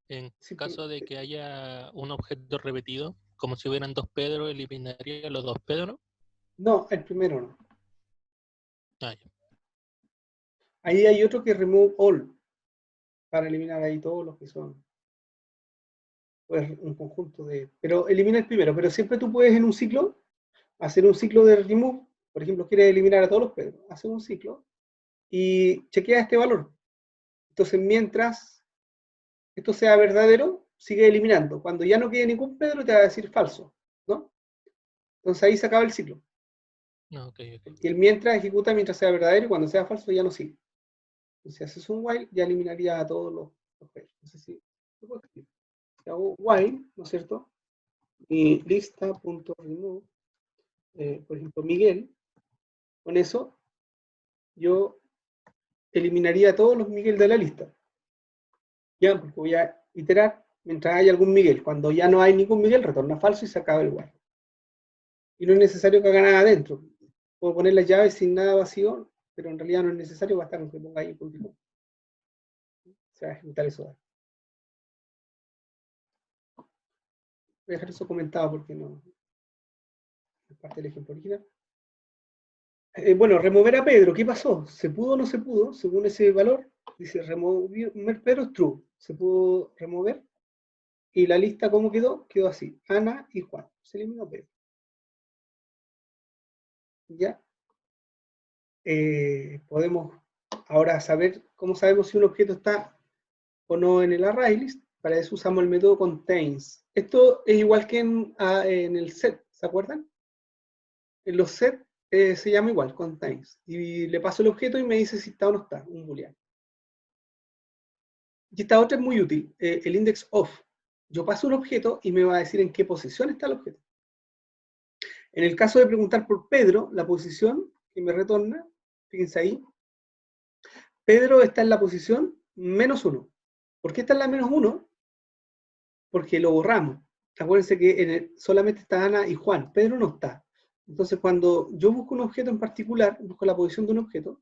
C: en caso de que haya un objeto repetido, como si hubieran dos Pedro, ¿eliminaría los dos Pedro?
A: No, el primero no.
C: Ah, ya.
A: Ahí hay otro que es remove all, para eliminar ahí todos los que son pues, un conjunto de... Pero elimina el primero, pero siempre tú puedes en un ciclo hacer un ciclo de remove. Por ejemplo, quieres eliminar a todos los Pedro, haces un ciclo y chequea este valor. Entonces, mientras esto sea verdadero, sigue eliminando. Cuando ya no quede ningún Pedro, te va a decir falso, ¿no? Entonces ahí se acaba el ciclo.
C: No, okay.
A: Y el mientras ejecuta mientras sea verdadero y cuando sea falso ya no sigue. Entonces, si haces un while, ya eliminaría a todos los Pedro. No sé si hago while, ¿no es cierto? Y lista.remove, por ejemplo, Miguel. Con eso, yo eliminaría a todos los Miguel de la lista. Ya, porque voy a iterar mientras haya algún Miguel. Cuando ya no hay ningún Miguel, retorna falso y se acaba el while. Y no es necesario que haga nada adentro. Puedo poner las llaves sin nada vacío, pero en realidad no es necesario, basta con que ponga ahí continuo. Se va a ejecutar eso. Voy a dejar eso comentado porque no es parte del ejemplo original. Bueno, remover a Pedro, ¿qué pasó? ¿Se pudo o no se pudo? Según ese valor, dice remover Pedro es true. Se pudo remover. Y la lista, ¿cómo quedó? Quedó así: Ana y Juan. Se eliminó Pedro. Ya. Podemos ahora saber cómo sabemos si un objeto está o no en el array list. Para eso usamos el método contains. Esto es igual que en el set, ¿se acuerdan? En los set se llama igual, contains. Y le paso el objeto y me dice si está o no está, un booleano. Y esta otra es muy útil, el index of. Yo paso un objeto y me va a decir en qué posición está el objeto. En el caso de preguntar por Pedro, la posición que me retorna, fíjense ahí, Pedro está en la posición -1. ¿Por qué está en la -1? Porque lo borramos. Acuérdense que solamente está Ana y Juan, Pedro no está. Entonces cuando yo busco un objeto en particular, busco la posición de un objeto,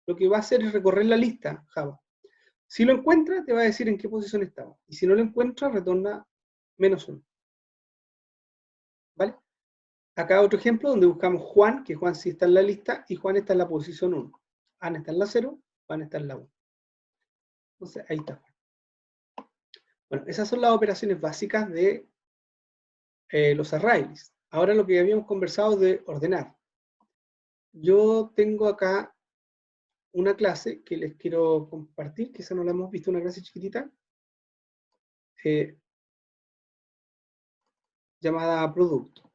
A: lo que va a hacer es recorrer la lista Java. Si lo encuentra, te va a decir en qué posición estaba. Y si no lo encuentra, retorna -1. ¿Vale? Acá otro ejemplo donde buscamos Juan, que Juan sí está en la lista, y Juan está en la posición 1. Ana está en la 0, Juan está en la 1. Entonces, ahí está. Bueno, esas son las operaciones básicas de los arrays. Ahora lo que habíamos conversado de ordenar. Yo tengo acá una clase que les quiero compartir, quizá no la hemos visto, una clase chiquitita, llamada producto.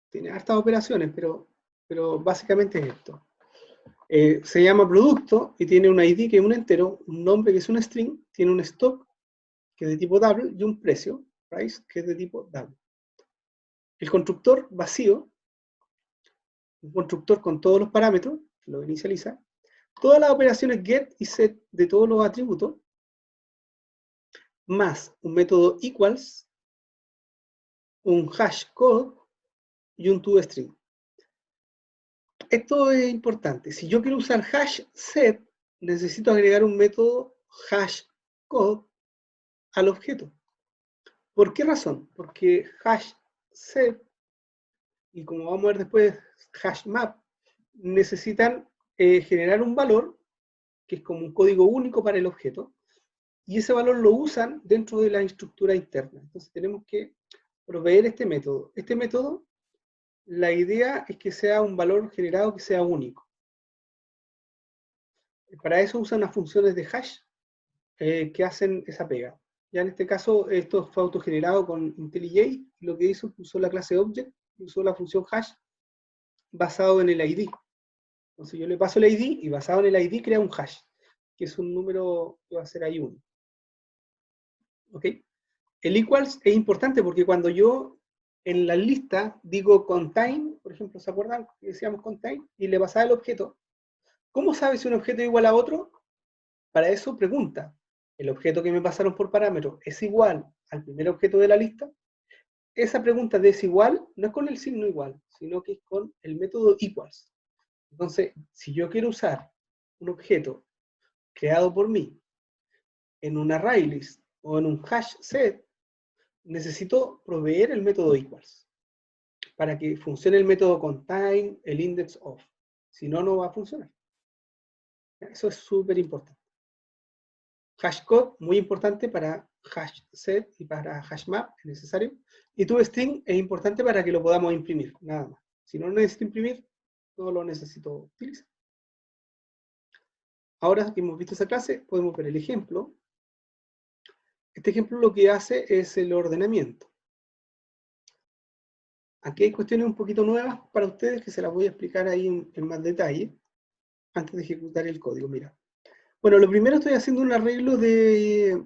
A: Tiene hartas operaciones, pero básicamente es esto. Se llama producto y tiene un ID que es un entero, un nombre que es un string, tiene un stock que es de tipo double y un precio, price, que es de tipo double. El constructor vacío, un constructor con todos los parámetros, lo inicializa, todas las operaciones get y set de todos los atributos, más un método equals, un hash code y un toString. Esto es importante. Si yo quiero usar hash set, necesito agregar un método hash code al objeto. ¿Por qué razón? Porque hash set, y como vamos a ver después, hash map, necesitan generar un valor que es como un código único para el objeto, y ese valor lo usan dentro de la estructura interna. Entonces tenemos que proveer este método. Este método, la idea es que sea un valor generado que sea único. Para eso usan las funciones de hash que hacen esa pega. Ya en este caso, esto fue autogenerado con IntelliJ, y lo que hizo, usó la clase object, usó la función hash basado en el ID. Entonces yo le paso el ID, y basado en el ID crea un hash, que es un número que va a ser ahí 1. ¿Ok? El equals es importante porque cuando yo en la lista digo contain, por ejemplo, ¿se acuerdan que decíamos contain? Y le pasaba el objeto. ¿Cómo sabe si un objeto es igual a otro? Para eso pregunta, ¿el objeto que me pasaron por parámetro es igual al primer objeto de la lista? Esa pregunta de es igual no es con el signo igual, sino que es con el método equals. Entonces, si yo quiero usar un objeto creado por mí en un array list o en un hash set, necesito proveer el método equals para que funcione el método contain, el index of. Si no, no va a funcionar. Eso es súper importante. Hashcode, muy importante para hash set y para hash map, es necesario. Y toString es importante para que lo podamos imprimir, nada más. Si no lo necesito imprimir, no lo necesito utilizar. Ahora que hemos visto esa clase, podemos ver el ejemplo. Este ejemplo lo que hace es el ordenamiento. Aquí hay cuestiones un poquito nuevas para ustedes que se las voy a explicar ahí en más detalle antes de ejecutar el código. Mira. Bueno, lo primero estoy haciendo un arreglo de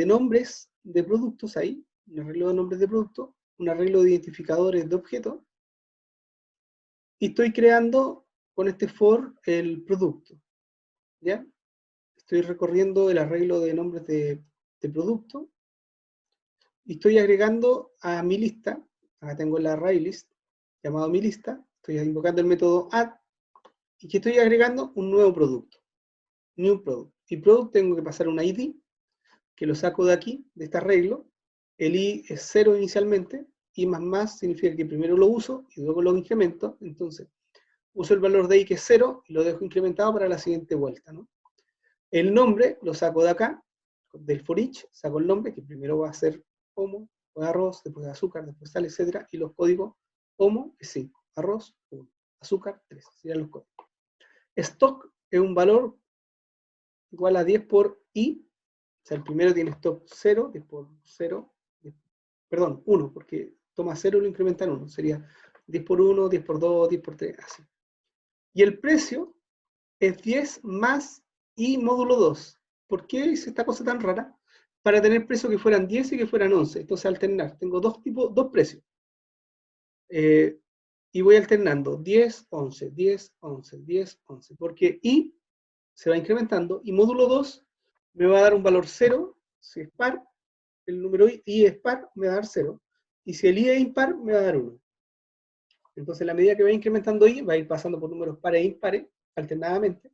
A: nombres de productos ahí, un arreglo de nombres de productos, un arreglo de identificadores de objetos, y estoy creando con este for el producto, ¿ya? Estoy recorriendo el arreglo de nombres de producto, y estoy agregando a mi lista Acá tengo el array list, llamado mi lista. Estoy invocando el método add, y que estoy agregando un nuevo producto. New product. Y product tengo que pasar un ID, que lo saco de aquí, de este arreglo. El i es 0 inicialmente, y más significa que primero lo uso y luego lo incremento. Entonces, uso el valor de i que es 0 y lo dejo incrementado para la siguiente vuelta, ¿no? El nombre lo saco de acá, del for each, saco el nombre, que primero va a ser homo, después arroz, después azúcar, después sal, etc. Y los códigos homo es 5, arroz 1, azúcar 3, serían los códigos. Stock es un valor igual a 10 por i, o sea, el primero tiene stock 0, 10 por 0, 10, perdón, 1, porque toma 0 y lo incrementa en 1, sería 10 por 1, 10 por 2, 10 por 3, así. Y el precio es 10 más i módulo 2. ¿Por qué hice esta cosa tan rara? Para tener precios que fueran 10 y que fueran 11. Entonces, alternar. Tengo dos precios. Y voy alternando 10, 11, 10, 11, 10, 11. Porque i se va incrementando y módulo 2 me va a dar un valor 0. Si es par, el número i es par, me va a dar 0. Y si el i es impar, me va a dar 1. Entonces, a la medida que va incrementando i, va a ir pasando por números pares e impares, alternadamente.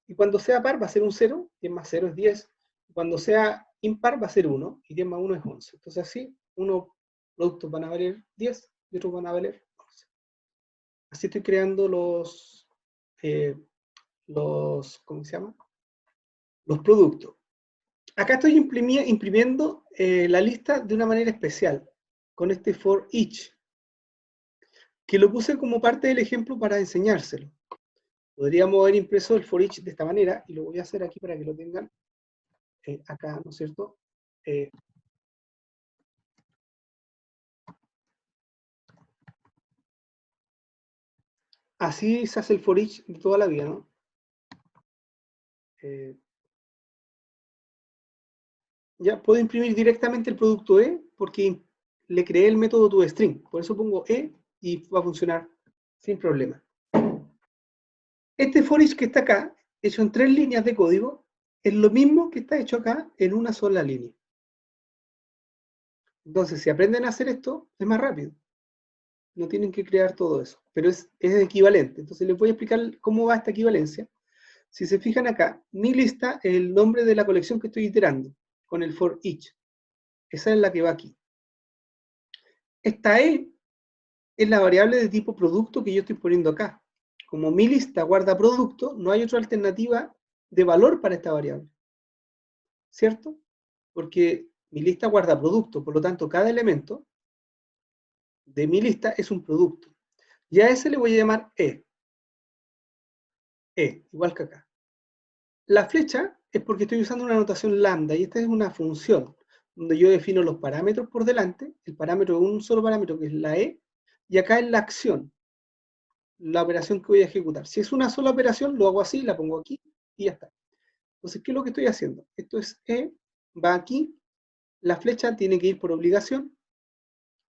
A: Y cuando sea par va a ser un 0, 10 más 0 es 10. Cuando sea impar va a ser 1, y 10 más 1 es 11. Entonces así, unos productos van a valer 10 y otros van a valer 11. Así estoy creando ¿cómo se llama? Los productos. Acá estoy imprimiendo la lista de una manera especial, con este for each, que lo puse como parte del ejemplo para enseñárselo. Podríamos haber impreso el for each de esta manera, y lo voy a hacer aquí para que lo tengan acá, ¿no es cierto? Así se hace el for each de toda la vida, ¿no? Ya puedo imprimir directamente el producto E porque le creé el método toString. Por eso pongo E y va a funcionar sin problema. Este for each que está acá, hecho en 3 líneas de código, es lo mismo que está hecho acá en una sola línea. Entonces, si aprenden a hacer esto, es más rápido. No tienen que crear todo eso, pero es equivalente. Entonces, les voy a explicar cómo va esta equivalencia. Si se fijan acá, mi lista es el nombre de la colección que estoy iterando con el for each. Esa es la que va aquí. Esta E es la variable de tipo producto que yo estoy poniendo acá. Como mi lista guarda producto, no hay otra alternativa de valor para esta variable. ¿Cierto? Porque mi lista guarda producto, por lo tanto, cada elemento de mi lista es un producto. Y a ese le voy a llamar E. E, igual que acá. La flecha es porque estoy usando una notación lambda, y esta es una función, donde yo defino los parámetros por delante. El parámetro es un solo parámetro, que es la E, y acá es la acción, la operación que voy a ejecutar. Si es una sola operación, lo hago así, la pongo aquí, y ya está. Entonces, ¿qué es lo que estoy haciendo? Esto es E, va aquí, la flecha tiene que ir por obligación,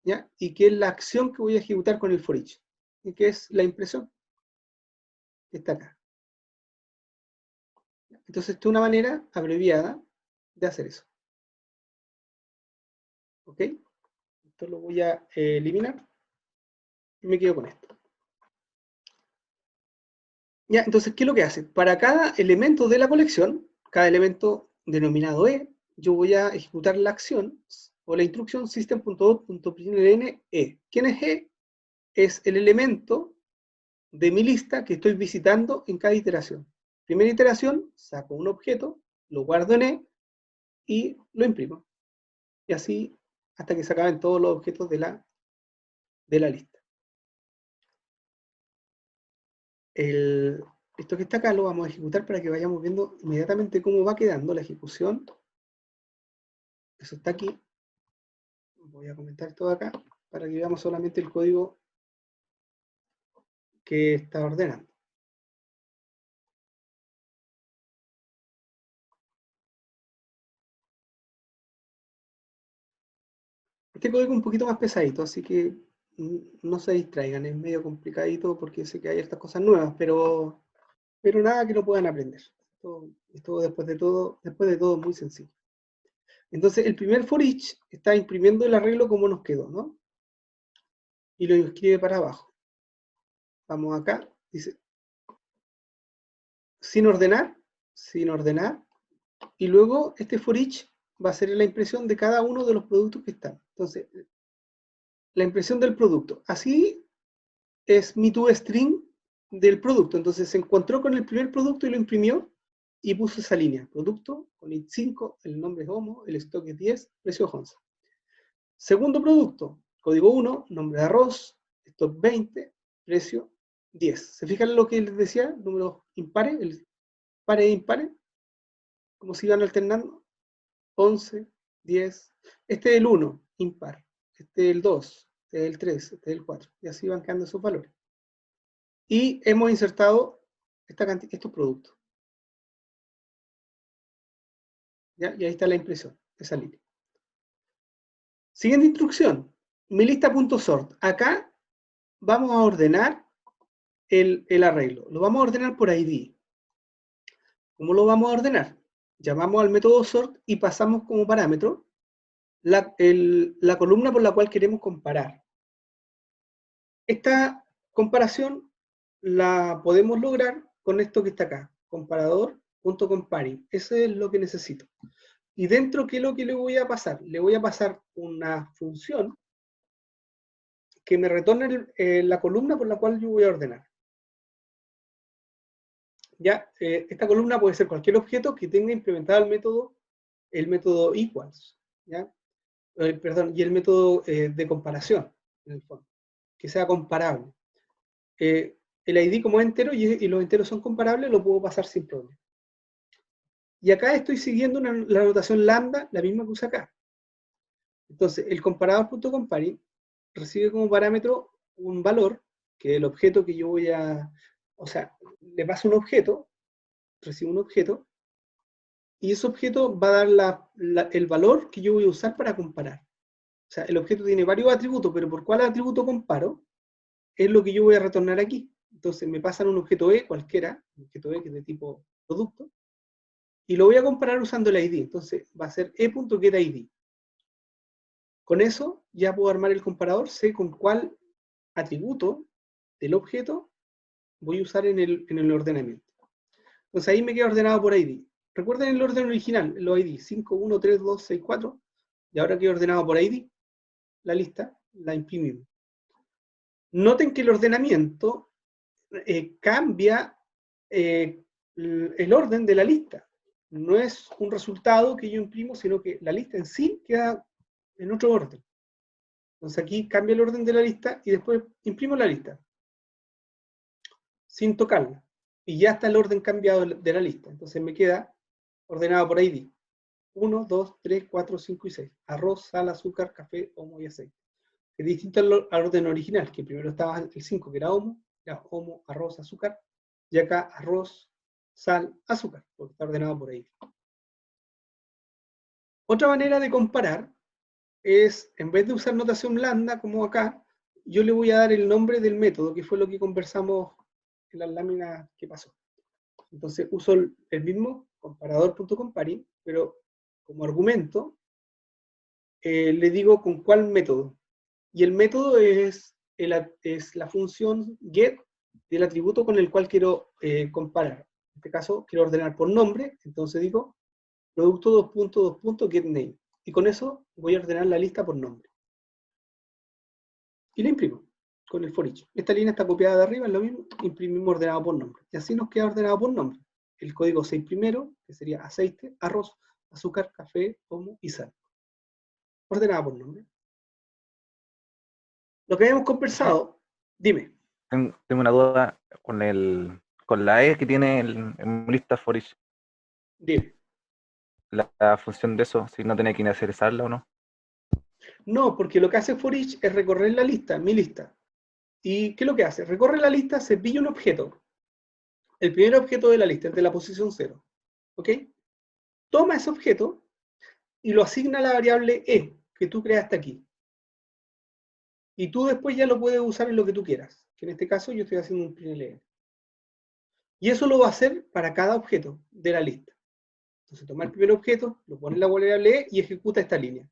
A: ¿ya? Y que es la acción que voy a ejecutar con el for each, y que es la impresión, que está acá. Entonces, esta es una manera abreviada de hacer eso. ¿Ok? Esto lo voy a eliminar y me quedo con esto. Ya, entonces, ¿qué es lo que hace? Para cada elemento de la colección, cada elemento denominado E, yo voy a ejecutar la acción o la instrucción system.out.println E. ¿Quién es E? Es el elemento de mi lista que estoy visitando en cada iteración. Primera iteración, saco un objeto, lo guardo en E y lo imprimo. Y así hasta que se acaben todos los objetos de la lista. Esto que está acá lo vamos a ejecutar para que vayamos viendo inmediatamente cómo va quedando la ejecución. Eso está aquí. Voy a comentar todo acá para que veamos solamente el código que está ordenando. Este código es un poquito más pesadito, así que no se distraigan, es medio complicadito porque sé que hay estas cosas nuevas, pero nada que no puedan aprender. Esto después de todo muy sencillo. Entonces, el primer for each está imprimiendo el arreglo como nos quedó, ¿no? y lo escribe para abajo. Vamos acá, dice, sin ordenar, y luego este for each va a ser la impresión de cada uno de los productos que están. Entonces, la impresión del producto. Así es mi toString del producto. Entonces se encontró con el primer producto y lo imprimió y puso esa línea. Producto con int 5, el nombre es Homo, el stock es 10, precio 11. Segundo producto, código 1, nombre de arroz, stock 20, precio 10. ¿Se fijan lo que les decía? Números impares, el pares e impares, como se iban alternando. 11, 10. Este es el 1, impar. Este es el 2, este es el 3, este es el 4. Y así van quedando esos valores. Y hemos insertado estos productos. ¿Ya? Y ahí está la impresión, esa línea. Siguiente instrucción, mi lista.sort. Acá vamos a ordenar el arreglo. Lo vamos a ordenar por ID. ¿Cómo lo vamos a ordenar? Llamamos al método sort y pasamos como parámetro la columna por la cual queremos comparar. Esta comparación la podemos lograr con esto que está acá, comparador.comparing. Eso es lo que necesito. Y dentro, ¿qué es lo que le voy a pasar? Le voy a pasar una función que me retorne la columna por la cual yo voy a ordenar. Ya, esta columna puede ser cualquier objeto que tenga implementado el método equals, ¿ya? Perdón, y el método de comparación, en el fondo, que sea comparable. El ID como es entero y los enteros son comparables, lo puedo pasar sin problema. Y acá estoy siguiendo la notación lambda, la misma que usa acá. Entonces, el comparador.comparing recibe como parámetro un valor, que es el objeto que yo voy a... O sea, le paso un objeto, recibe un objeto, y ese objeto va a dar el valor que yo voy a usar para comparar. O sea, el objeto tiene varios atributos, pero por cuál atributo comparo, es lo que yo voy a retornar aquí. Entonces me pasan un objeto E cualquiera, un objeto E que es de tipo producto, y lo voy a comparar usando el ID. Entonces va a ser e.getID. Con eso ya puedo armar el comparador, sé con cuál atributo del objeto voy a usar en el ordenamiento. Entonces ahí me queda ordenado por ID. Recuerden el orden original, los ID, 5, 1, 3, 2, 6, 4, y ahora queda ordenado por ID, la lista, la imprimimos. Noten que el ordenamiento cambia el orden de la lista. No es un resultado que yo imprimo, sino que la lista en sí queda en otro orden. Entonces aquí cambia el orden de la lista y después imprimo la lista, sin tocarla. Y ya está el orden cambiado de la lista. Entonces me queda ordenado por ID. 1, 2, 3, 4, 5 y 6. Arroz, sal, azúcar, café, homo y aceite. Es distinto al orden original, que primero estaba el 5, que era homo, arroz, azúcar, y acá arroz, sal, azúcar, porque está ordenado por ID. Otra manera de comparar es, en vez de usar notación lambda, como acá, yo le voy a dar el nombre del método, que fue lo que conversamos en las láminas que pasó. Entonces uso el mismo comparador.comparing, pero como argumento le digo con cuál método. Y el método es la función get del atributo con el cual quiero comparar. En este caso quiero ordenar por nombre, entonces digo producto 2.2.getName. Y con eso voy a ordenar la lista por nombre. Y la imprimo con el for each. Esta línea está copiada de arriba, es lo mismo, imprimimos ordenado por nombre. Y así nos queda ordenado por nombre. El código 6 primero, que sería aceite, arroz, azúcar, café, homo y sal. Ordenado por nombre. Lo que habíamos conversado, dime.
D: Tengo una duda con la E que tiene en lista for each.
A: Dime.
D: La función de eso, si no tenía que inicializarla o no.
A: No, porque lo que hace for each es recorrer la lista, mi lista. ¿Y qué es lo que hace? Recorre la lista, se pilla un objeto. El primer objeto de la lista, el de la posición 0. ¿Ok? Toma ese objeto y lo asigna a la variable E, que tú creaste aquí. Y tú después ya lo puedes usar en lo que tú quieras. Que en este caso yo estoy haciendo un println. Y eso lo va a hacer para cada objeto de la lista. Entonces toma el primer objeto, lo pone en la variable E y ejecuta esta línea.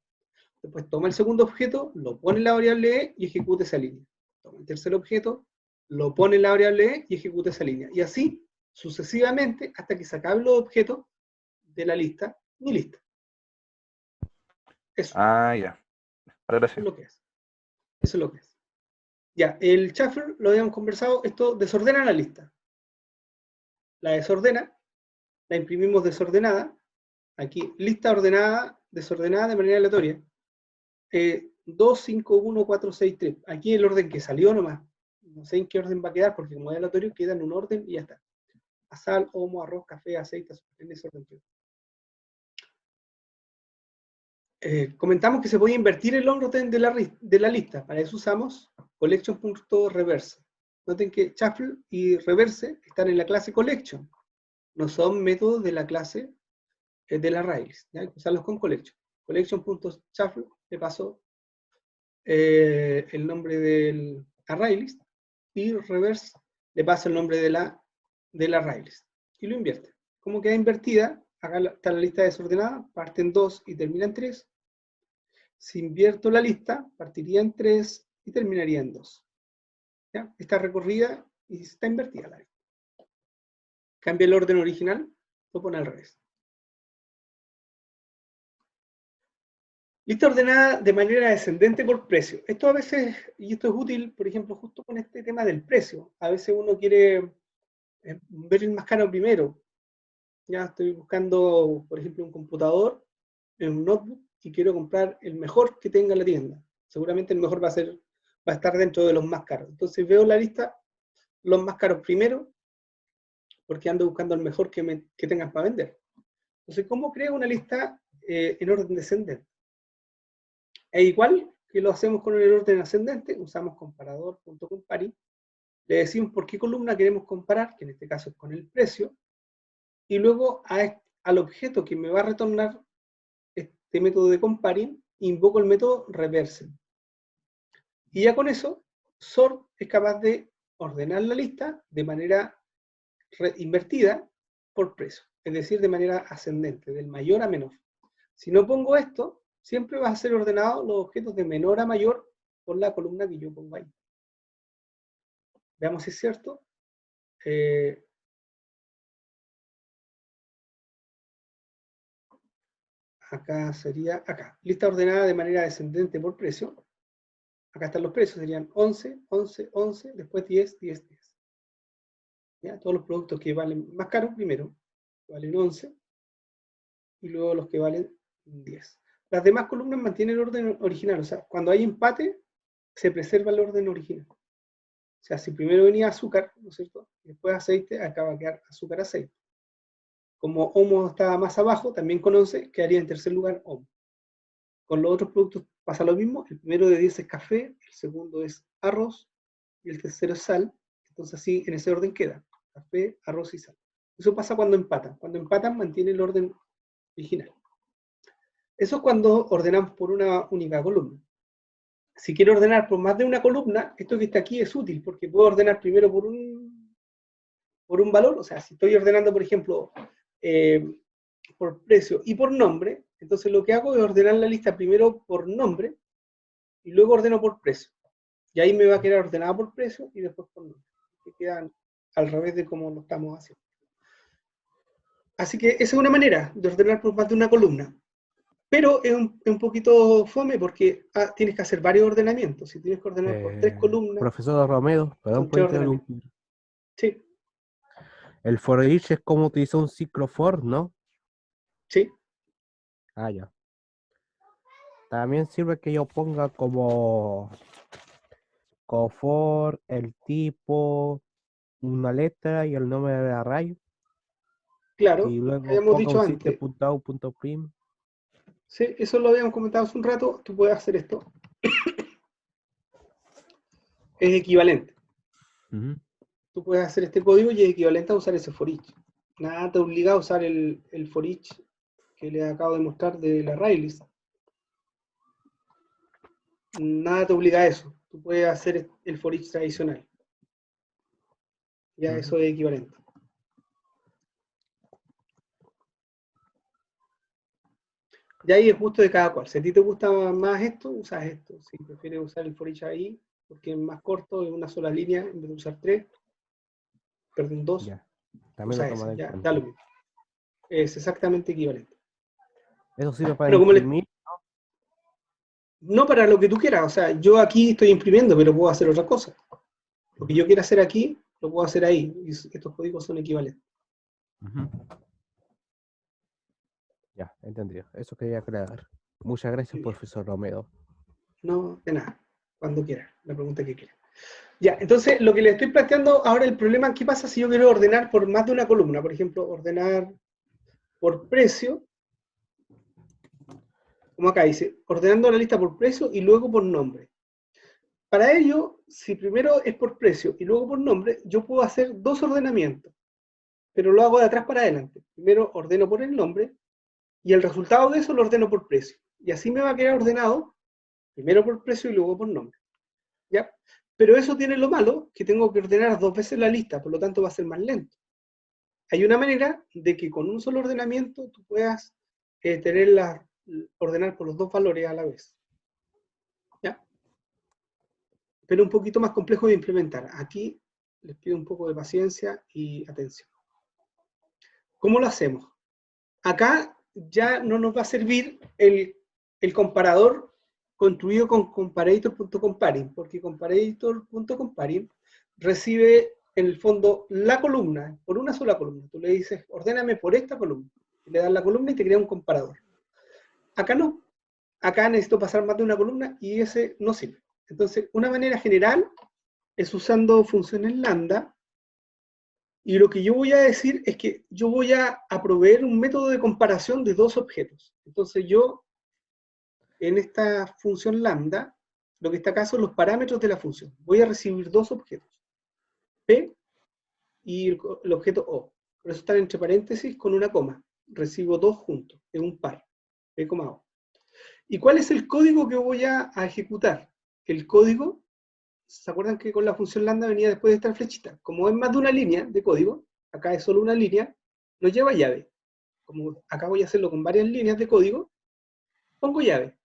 A: Después toma el segundo objeto, lo pone en la variable E y ejecuta esa línea. toma el tercer objeto, lo pone en la variable E y ejecuta esa línea. Y así sucesivamente hasta que se acaben los objetos de la lista, mi lista. Eso,
D: Ah, ya.
A: eso
D: Ahora
A: es
D: gracias.
A: lo que es. Eso es lo que es. Ya, el shuffle, lo habíamos conversado, esto desordena la lista. La desordena, la imprimimos desordenada. Aquí, lista ordenada, desordenada de manera aleatoria. 2, 5, 1, 4, 6, 3. Aquí el orden que salió nomás. No sé en qué orden va a quedar, porque como es aleatorio, queda en un orden y ya está. Sal, homo, arroz, café, aceite, azúcar, en ese orden quedó. Comentamos que se puede invertir el orden de la lista. Para eso usamos collection.reverse. Noten que shuffle y reverse están en la clase collection. No son métodos de la clase de la raíz. Hay que usarlos con collection. Collection.shuffle le paso el nombre del ArrayList y reverse le paso el nombre de la ArrayList. Y lo invierte. Como queda invertida, acá está la lista desordenada, parte en 2 y termina en 3. Si invierto la lista, partiría en 3 y terminaría en 2. ¿Ya? Está recorrida y está invertida la lista. Cambia el orden original, lo pone al revés. Lista ordenada de manera descendente por precio. Esto a veces, y esto es útil, por ejemplo, justo con este tema del precio. A veces uno quiere ver el más caro primero. Ya estoy buscando, por ejemplo, un computador, un notebook, y quiero comprar el mejor que tenga la tienda. Seguramente el mejor va a estar dentro de los más caros. Entonces veo la lista, los más caros primero, porque ando buscando el mejor que tengan para vender. Entonces, ¿cómo creo una lista en orden descendente? Es igual que lo hacemos con el orden ascendente, usamos comparador.compare, le decimos por qué columna queremos comparar, que en este caso es con el precio, y luego al objeto que me va a retornar este método de comparing, invoco el método reverse. Y ya con eso, sort es capaz de ordenar la lista de manera invertida por precio, es decir, de manera ascendente, del mayor a menor. Si no pongo esto, siempre va a ser ordenado los objetos de menor a mayor por la columna que yo pongo ahí. Veamos si es cierto. Acá sería, acá, lista ordenada de manera descendente por precio. Acá están los precios, serían 11, 11, 11, después 10, 10, 10. ¿Ya? Todos los productos que valen más caros primero, valen 11, y luego los que valen 10. Las demás columnas mantienen el orden original, o sea, cuando hay empate, se preserva el orden original. O sea, si primero venía azúcar, ¿no es cierto? Después aceite, acá va a quedar azúcar, aceite. Como homo estaba más abajo, también con 11, quedaría en tercer lugar homo. Con los otros productos pasa lo mismo, el primero de 10 es café, el segundo es arroz, y el tercero es sal. Entonces así, en ese orden queda, café, arroz y sal. Eso pasa cuando empatan. Cuando empatan, mantiene el orden original. Eso es cuando ordenamos por una única columna. Si quiero ordenar por más de una columna, esto que está aquí es útil, porque puedo ordenar primero por un valor. O sea, si estoy ordenando, por ejemplo, por precio y por nombre, entonces lo que hago es ordenar la lista primero por nombre y luego ordeno por precio. Y ahí me va a quedar ordenada por precio y después por nombre. Que quedan al revés de cómo lo estamos haciendo. Así que esa es una manera de ordenar por más de una columna. Pero es un poquito fome porque tienes que hacer varios ordenamientos. Si tienes que ordenar por 3 columnas,
E: Profesor Romero, perdón
A: son
E: por
A: 3 ordenamientos.
E: interrumpir.
A: Sí,
E: El for each es como utilizar un ciclo for, ¿no?
A: sí,
E: Ah, ya. También sirve que yo ponga como for el tipo, una letra y el nombre de array.
A: claro,
E: Y
A: lo que
E: luego
A: habíamos
E: ponga
A: dicho
E: un
A: antes.
E: punto prim.
A: Sí, eso lo habíamos comentado hace un rato. Tú puedes hacer esto. Es equivalente.
E: Ujú.
A: Tú puedes hacer este código y es equivalente a usar ese for each. Nada te obliga a usar el for each que le acabo de mostrar de la ArrayList. Nada te obliga a eso. Tú puedes hacer el for each tradicional. Ya eso es equivalente. Y ahí es gusto de cada cual. Si a ti te gusta más esto, usas esto. Si prefieres usar el for each ahí, porque es más corto, es una sola línea, en vez de usar 3, perdón, 2,
E: Ya. También
A: usa
E: lo
A: esa,
E: tomaré en
A: ya,
E: cuenta.
A: da lo mismo. Es exactamente equivalente.
E: Eso sirve para
A: Pero como
E: imprimir.
A: no para lo que tú quieras, o sea, yo aquí estoy imprimiendo, pero puedo hacer otra cosa. Lo que yo quiera hacer aquí, lo puedo hacer ahí, y estos códigos son equivalentes.
B: Ujú.
E: Ya, entendido. Eso quería aclarar. Muchas gracias,
A: Muy bien.
E: profesor Romero.
A: No, de nada, cuando quiera, la pregunta que quiera. Ya, entonces lo que le estoy planteando ahora, el problema, ¿qué pasa si yo quiero ordenar por más de una columna? Por ejemplo, ordenar por precio, como acá dice, ordenando la lista por precio y luego por nombre. Para ello, si primero es por precio y luego por nombre, yo puedo hacer 2 ordenamientos, pero lo hago de atrás para adelante. Primero ordeno por el nombre y el resultado de eso lo ordeno por precio. Y así me va a quedar ordenado, primero por precio y luego por nombre. ¿Ya? Pero eso tiene lo malo, que tengo que ordenar 2 veces la lista, por lo tanto va a ser más lento. Hay una manera de que con un solo ordenamiento tú puedas ordenar por los 2 valores a la vez. ¿Ya? Pero un poquito más complejo de implementar. Aquí les pido un poco de paciencia y atención. ¿Cómo lo hacemos? Acá ya no nos va a servir el comparador construido con comparator.comparing, porque comparator.comparing recibe en el fondo la columna, por una sola columna. Tú le dices, ordéname por esta columna. Le das la columna y te crea un comparador. Acá no. Acá necesito pasar más de una columna y ese no sirve. Entonces, una manera general es usando funciones lambda, y lo que yo voy a decir es que yo voy a proveer un método de comparación de 2 objetos. Entonces yo, en esta función lambda, lo que está acá son los parámetros de la función. Voy a recibir 2 objetos, P y el objeto O. Por eso están entre paréntesis con una coma. Recibo 2 juntos, es un par, P, O. ¿Y cuál es el código que voy a ejecutar? El código, ¿se acuerdan que con la función lambda venía después de esta flechita? Como es más de una línea de código, acá es solo una línea, no lleva llave. Como acá voy a hacerlo con varias líneas de código, pongo llave.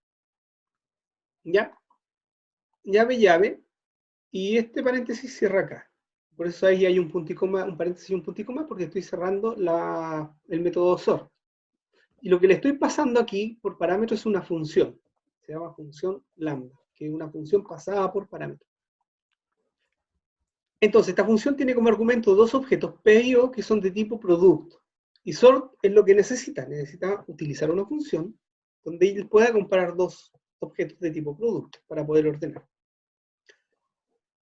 A: ¿Ya? Llave, llave, y este paréntesis cierra acá. Por eso ahí hay un punto y coma, un paréntesis y un punto y coma, porque estoy cerrando el método sort. Y lo que le estoy pasando aquí por parámetro es una función. Se llama función lambda, que es una función pasada por parámetro. Entonces, esta función tiene como argumento 2 objetos, P y O, que son de tipo producto. Y sort es lo que necesita utilizar una función donde él pueda comparar 2 objetos de tipo producto para poder ordenar.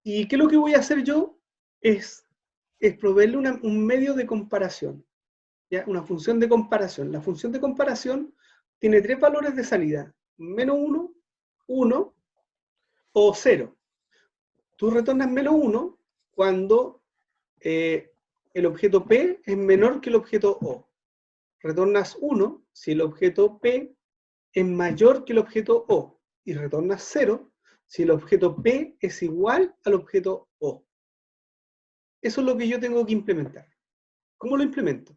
A: ¿Y qué es lo que voy a hacer yo? Es proveerle un medio de comparación, ¿ya? Una función de comparación. La función de comparación tiene 3 valores de salida, menos 1, 1 o 0. Tú retornas menos 1 cuando el objeto P es menor que el objeto O. Retornas 1 si el objeto P es mayor que el objeto O. Y retornas 0 si el objeto P es igual al objeto O. Eso es lo que yo tengo que implementar. ¿Cómo lo implemento?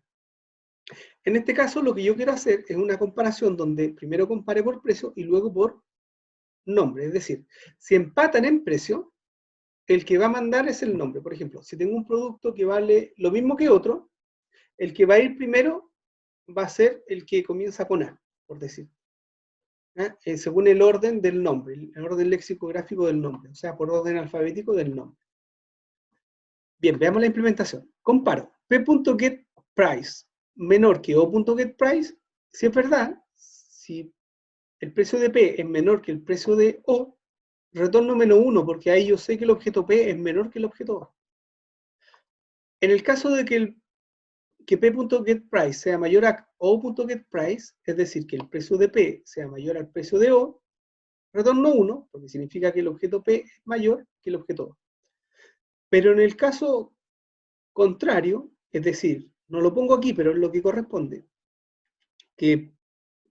A: En este caso, lo que yo quiero hacer es una comparación donde primero compare por precio y luego por nombre. Es decir, si empatan en precio, el que va a mandar es el nombre. Por ejemplo, si tengo un producto que vale lo mismo que otro, el que va a ir primero va a ser el que comienza con A, por decir. Según el orden del nombre, el orden lexicográfico del nombre, o sea, por orden alfabético del nombre. Bien, veamos la implementación. Comparo p.getPrice menor que o.getPrice. Si es verdad, si el precio de P es menor que el precio de O, retorno menos 1, porque ahí yo sé que el objeto P es menor que el objeto O. En el caso de que p.getPrice sea mayor a o.getPrice, es decir, que el precio de P sea mayor al precio de O, retorno 1, porque significa que el objeto P es mayor que el objeto O. Pero en el caso contrario, es decir, no lo pongo aquí, pero es lo que corresponde, que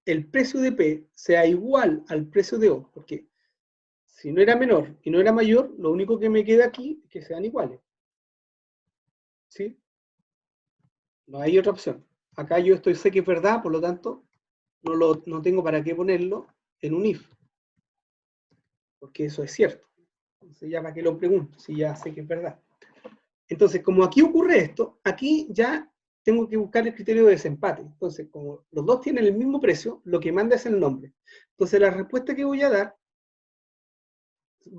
A: el precio de P sea igual al precio de O, porque si no era menor y no era mayor, lo único que me queda aquí es que sean iguales. ¿Sí? No hay otra opción. Acá yo sé que es verdad, por lo tanto, no tengo para qué ponerlo en un if, porque eso es cierto. Entonces ya para qué lo pregunto, si ya sé que es verdad. Entonces, como aquí ocurre esto, aquí ya tengo que buscar el criterio de desempate. Entonces, como los dos tienen el mismo precio, lo que manda es el nombre. Entonces, la respuesta que voy a dar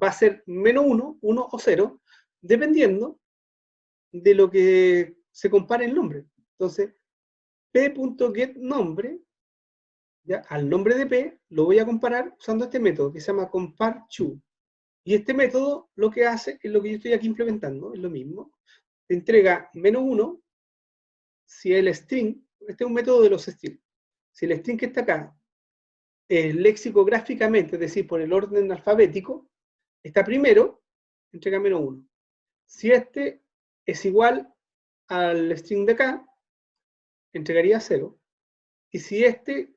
A: va a ser -1, 1 o 0, dependiendo de lo que se compare el nombre. Entonces, p.getNombre, ¿ya? Al nombre de p, lo voy a comparar usando este método que se llama compareTo. Y este método lo que hace es lo que yo estoy aquí implementando, es lo mismo. Te entrega -1 si el string, este es un método de los strings, si el string que está acá es lexicográficamente, es decir, por el orden alfabético, está primero, entrega -1. Si este es igual al string de acá, entregaría 0. Y si este,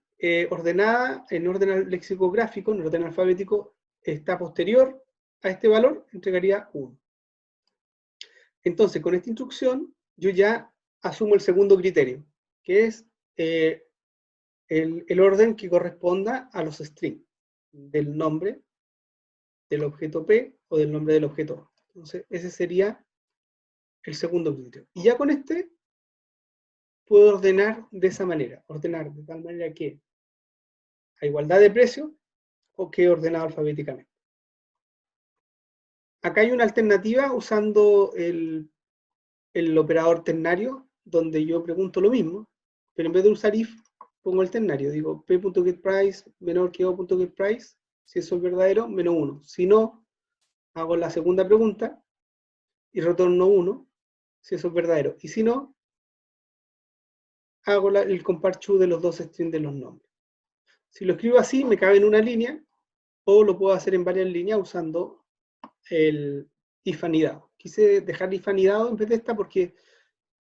A: ordenada en orden lexicográfico, en orden alfabético, está posterior a este valor, entregaría 1. Entonces, con esta instrucción, yo ya asumo el segundo criterio, que es el orden que corresponda a los strings del nombre del objeto P o del nombre del objeto A. Entonces, ese sería el segundo criterio. Y ya con este, puedo ordenar de esa manera, ordenar de tal manera que a igualdad de precio o que ordenado alfabéticamente. Acá hay una alternativa usando el operador ternario, donde yo pregunto lo mismo, pero en vez de usar if, pongo el ternario, digo p.getPrice menor que o.getPrice, si eso es verdadero, -1. Si no, hago la segunda pregunta y retorno 1, si eso es verdadero. Y si no, hago el compareTo de los dos strings de los nombres. Si lo escribo así, me cabe en una línea, o lo puedo hacer en varias líneas usando el if anidado. Quise dejar if anidado en vez de esta porque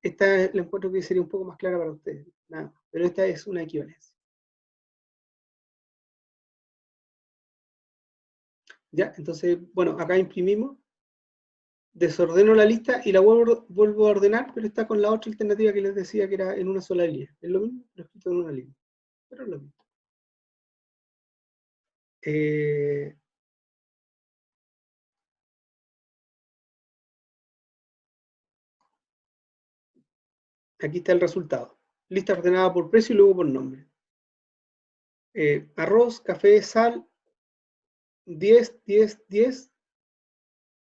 A: esta la encuentro que sería un poco más clara para ustedes. Nada, pero esta es una equivalencia. Ya, entonces, bueno, acá imprimimos, desordeno la lista y la vuelvo a ordenar, pero está con la otra alternativa que les decía que era en una sola línea. Es lo mismo, lo he escrito en una línea, pero es lo mismo. Aquí está el resultado. Lista ordenada por precio y luego por nombre. Arroz, café, sal, 10, 10, 10.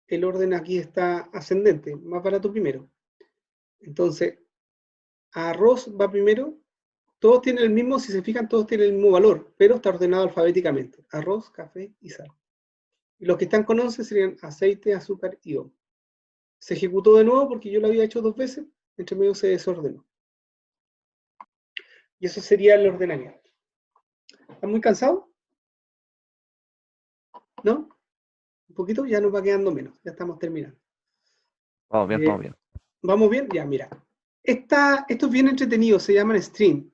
A: El orden aquí está ascendente, más barato primero. Entonces, arroz va primero. Todos tienen el mismo, si se fijan, todos tienen el mismo valor, pero está ordenado alfabéticamente. Arroz, café y sal. Y los que están con 11 serían aceite, azúcar y O. Se ejecutó de nuevo porque yo lo había hecho 2 veces, entre medio se desordenó. Y eso sería el ordenamiento. ¿Están muy cansados? ¿No? Un poquito, ya nos va quedando menos, ya estamos terminando.
D: Vamos bien, vamos bien.
A: ¿Vamos bien? Ya, mira. Esto es bien entretenido, se llaman stream,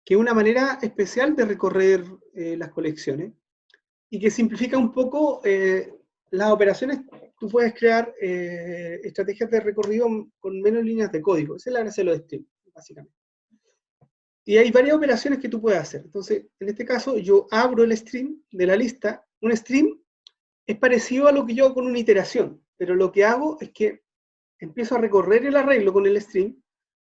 A: que es una manera especial de recorrer las colecciones y que simplifica un poco las operaciones. Tú puedes crear estrategias de recorrido con menos líneas de código. Esa es la gracia de los streams, básicamente. Y hay varias operaciones que tú puedes hacer. Entonces, en este caso, yo abro el stream de la lista. Un stream es parecido a lo que yo hago con una iteración, pero lo que hago es que empiezo a recorrer el arreglo con el stream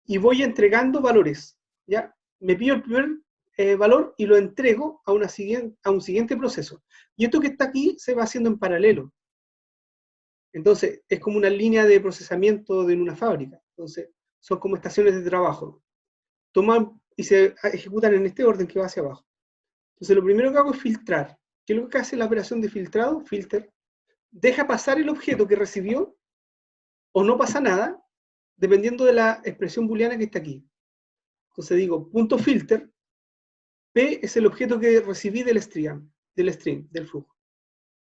A: y voy entregando valores, ¿ya? Me pido el primer valor y lo entrego a un siguiente proceso. Y esto que está aquí se va haciendo en paralelo. Entonces, es como una línea de procesamiento en una fábrica. Entonces, son como estaciones de trabajo. Toman y se ejecutan en este orden que va hacia abajo. Entonces, lo primero que hago es filtrar. ¿Qué es lo que hace la operación de filtrado? Filter. Deja pasar el objeto que recibió o no pasa nada, dependiendo de la expresión booleana que está aquí. Entonces digo, punto filter, P es el objeto que recibí del string, del flujo.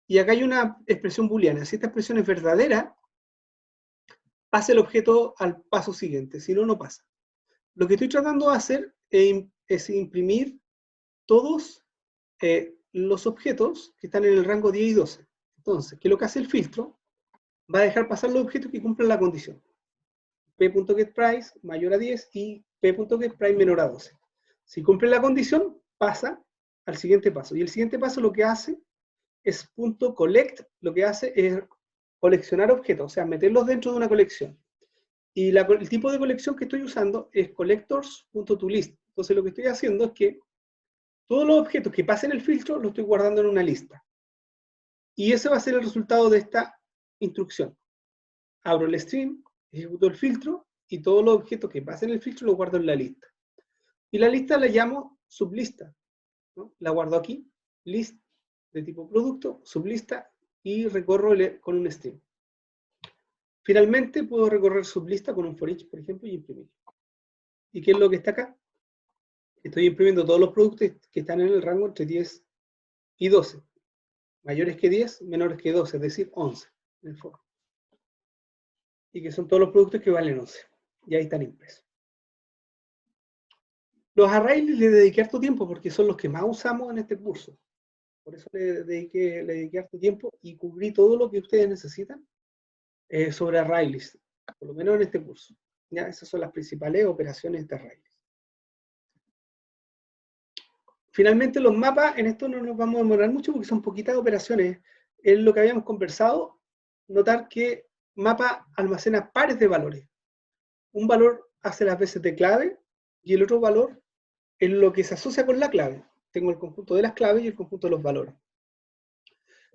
A: Y acá hay una expresión booleana. Si esta expresión es verdadera, pasa el objeto al paso siguiente, si no, no pasa. Lo que estoy tratando de hacer es imprimir todos los objetos que están en el rango 10 y 12. Entonces, ¿qué es lo que hace el filtro? Va a dejar pasar los objetos que cumplen la condición. P.getPrice mayor a 10 y P.getPrice menor a 12. Si cumple la condición, pasa al siguiente paso. Y el siguiente paso lo que hace es .collect, lo que hace es coleccionar objetos, o sea, meterlos dentro de una colección. Y el tipo de colección que estoy usando es collectors.toList. Entonces lo que estoy haciendo es que todos los objetos que pasen el filtro los estoy guardando en una lista. Y ese va a ser el resultado de esta instrucción. Abro el stream, ejecuto el filtro, y todos los objetos que pasen el filtro los guardo en la lista. Y la lista la llamo sublista, ¿no? La guardo aquí, list de tipo producto, sublista, y recorro con un stream. Finalmente puedo recorrer sublista con un for each, por ejemplo, y imprimir. ¿Y qué es lo que está acá? Estoy imprimiendo todos los productos que están en el rango entre 10 y 12. Mayores que 10, menores que 12, es decir, 11 en el for. Y que son todos los productos que valen 11. Y ahí están impresos. Los arrays les dediqué harto tiempo porque son los que más usamos en este curso. Por eso le dediqué harto tiempo y cubrí todo lo que ustedes necesitan sobre arrays, por lo menos en este curso. ¿Ya? Esas son las principales operaciones de arrays. Finalmente los mapas, en esto no nos vamos a demorar mucho porque son poquitas operaciones. Es lo que habíamos conversado, notar que mapa almacena pares de valores. Un valor hace las veces de clave y el otro valor es lo que se asocia con la clave. Tengo el conjunto de las claves y el conjunto de los valores.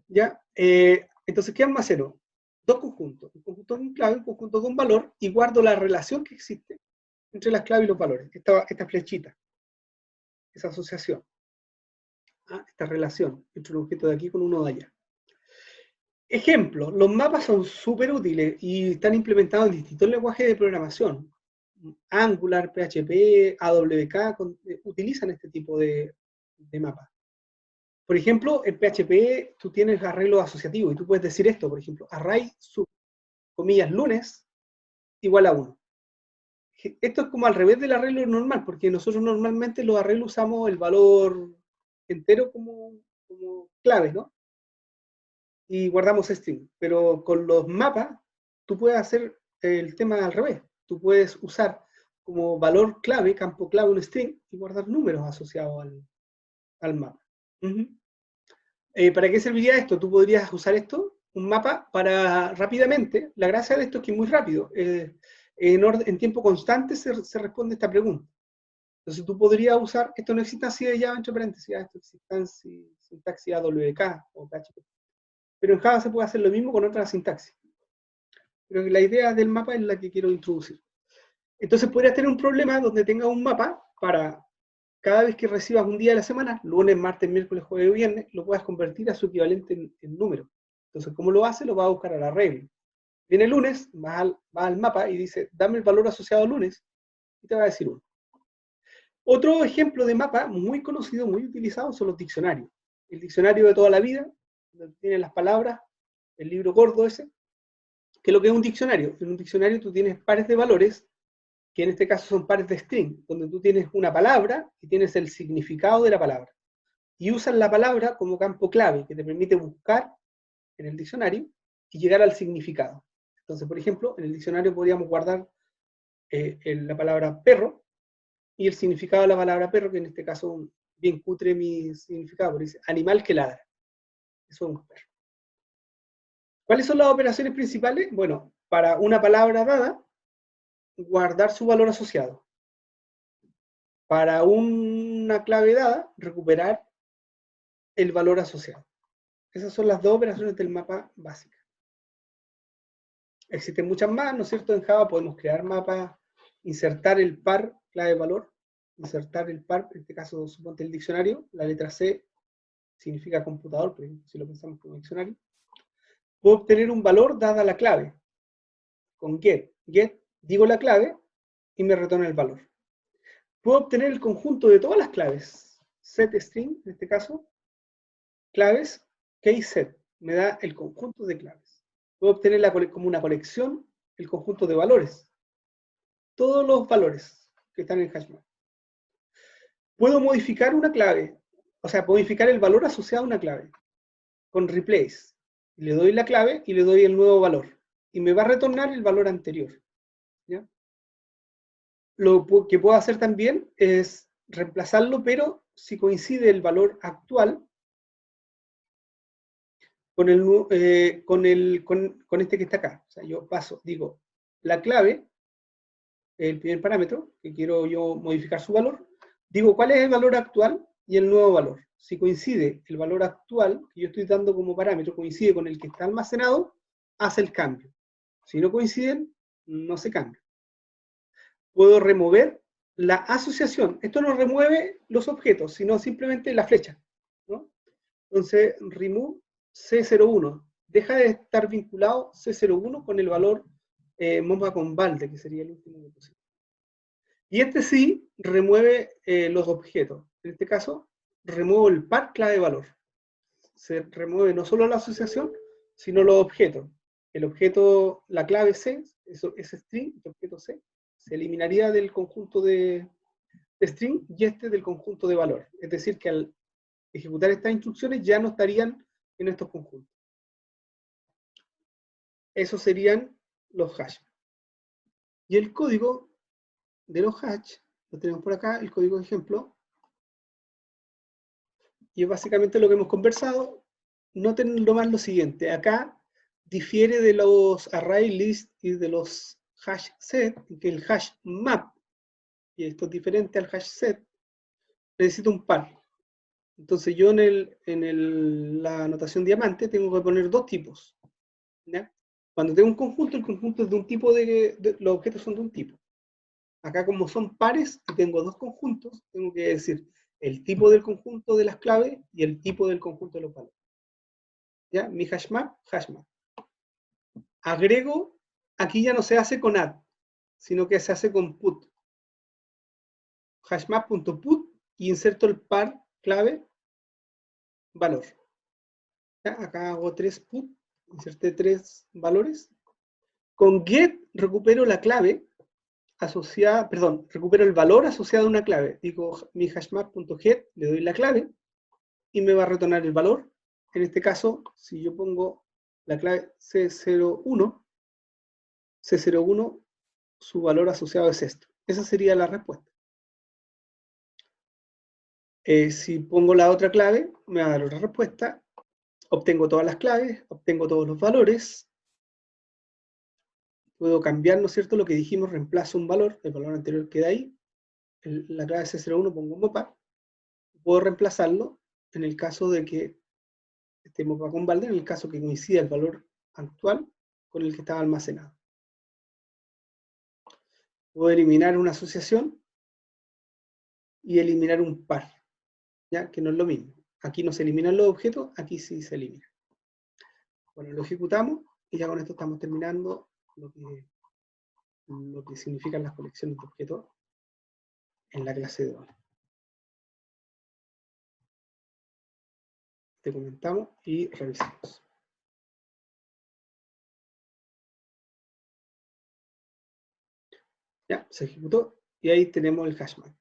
A: ¿Ya? Entonces, ¿qué almaceno? Dos conjuntos. Un conjunto de un clave, un conjunto de un valor, y guardo la relación que existe entre las claves y los valores. Esta flechita. Esa asociación. Esta relación entre un objeto de aquí con uno de allá. Ejemplo, los mapas son súper útiles y están implementados en distintos lenguajes de programación. Angular, PHP, AWK, utilizan este tipo de mapas. Por ejemplo, en PHP tú tienes arreglo asociativo y tú puedes decir esto, por ejemplo, array sub, comillas, lunes, igual a 1. Esto es como al revés del arreglo normal, porque nosotros normalmente los arreglos usamos el valor entero como clave, ¿no? Y guardamos string. Pero con los mapas, tú puedes hacer el tema al revés. Tú puedes usar como valor clave, campo clave, un string, y guardar números asociados al mapa. ¿Para qué serviría esto? Tú podrías usar esto, un mapa, para rápidamente. La gracia de esto es que es muy rápido. En tiempo constante se responde esta pregunta. Entonces tú podrías usar, esto no es sintaxis de Java entre paréntesis, esto es sintaxis AWK o PHP. Pero en Java se puede hacer lo mismo con otra sintaxis. Pero la idea del mapa es la que quiero introducir. Entonces podrías tener un problema donde tengas un mapa para cada vez que recibas un día de la semana, lunes, martes, miércoles, jueves o viernes, lo puedas convertir a su equivalente en número. Entonces, ¿cómo lo hace? Lo va a buscar al array. Viene el lunes, va al mapa y dice, dame el valor asociado al lunes, y te va a decir 1. Otro ejemplo de mapa muy conocido, muy utilizado, son los diccionarios. El diccionario de toda la vida, donde tienen las palabras, el libro gordo ese, que es lo que es un diccionario. En un diccionario tú tienes pares de valores, que en este caso son pares de string, donde tú tienes una palabra y tienes el significado de la palabra. Y usan la palabra como campo clave, que te permite buscar en el diccionario y llegar al significado. Entonces, por ejemplo, en el diccionario podríamos guardar la palabra perro y el significado de la palabra perro, que en este caso bien cutre mi significado, porque dice animal que ladra. Eso es un perro. ¿Cuáles son las operaciones principales? Bueno, para una palabra dada, guardar su valor asociado. Para una clave dada, recuperar el valor asociado. Esas son las dos operaciones del mapa básicas. Existen muchas más, ¿no es cierto? En Java podemos crear mapas, insertar el par, clave valor, insertar el par, en este caso suponte el diccionario, la letra C significa computador, por ejemplo, si lo pensamos como diccionario. Puedo obtener un valor dada la clave, con get. Get, digo la clave y me retorna el valor. Puedo obtener el conjunto de todas las claves, setString, en este caso, claves, case-set, me da el conjunto de claves. Puedo obtener como una colección el conjunto de valores, todos los valores que están en hashmap. Puedo modificar una clave, o sea, modificar el valor asociado a una clave, con replace. Le doy la clave y le doy el nuevo valor, y me va a retornar el valor anterior. ¿Ya? Lo que puedo hacer también es reemplazarlo, pero si coincide el valor actual con este que está acá. O sea, yo digo, la clave, el primer parámetro, que quiero yo modificar su valor, digo cuál es el valor actual y el nuevo valor. Si coincide el valor actual, que yo estoy dando como parámetro, coincide con el que está almacenado, hace el cambio. Si no coinciden, no se cambia. Puedo remover la asociación. Esto no remueve los objetos, sino simplemente la flecha, ¿no? Entonces, remove C01. Deja de estar vinculado C01 con el valor MOPA con balde, que sería el último que pusimos. Y este sí remueve los objetos. En este caso, remuevo el par clave valor. Se remueve no solo la asociación, sino los objetos. El objeto, la clave C, ese string, el objeto C, se eliminaría del conjunto de string y este del conjunto de valor. Es decir, que al ejecutar estas instrucciones ya no estarían en estos conjuntos. Esos serían los hash. Y el código de los hash, lo tenemos por acá, el código de ejemplo, y es básicamente lo que hemos conversado. Noten nomás lo siguiente, acá difiere de los array list y de los hash set, que el hash map, y esto es diferente al hash set, necesito un par. Entonces yo en la anotación diamante tengo que poner dos tipos, ¿ya? Cuando tengo un conjunto, el conjunto es de un tipo los objetos son de un tipo. Acá como son pares y tengo dos conjuntos, tengo que decir el tipo del conjunto de las claves y el tipo del conjunto de los valores. ¿Ya? Mi hashmap. Agrego, aquí ya no se hace con add, sino que se hace con put. Hashmap.put y inserto el par clave valor. ¿Ya? Acá hago 3 put, inserté 3 valores. Con get recupero la clave asociada, perdón, recupero el valor asociado a una clave. Digo mi hashmap.get, le doy la clave y me va a retornar el valor. En este caso, si yo pongo la clave C01, su valor asociado es esto. Esa sería la respuesta. Si pongo la otra clave, me va a dar otra respuesta. Obtengo todas las claves, obtengo todos los valores. Puedo cambiar, ¿no es cierto? Lo que dijimos, reemplazo un valor, el valor anterior queda ahí. La clave C01 pongo un MOPA. Puedo reemplazarlo en el caso de que esté MOPA con balde, en el caso que coincida el valor actual con el que estaba almacenado. Puedo eliminar una asociación y eliminar un par, ¿ya? Que no es lo mismo. Aquí no se eliminan los objetos, aquí sí se eliminan. Bueno, lo ejecutamos y ya con esto estamos terminando lo que significan las colecciones de objetos en la clase de hoy. Te comentamos y revisamos. Ya, se ejecutó y ahí tenemos el hashmap.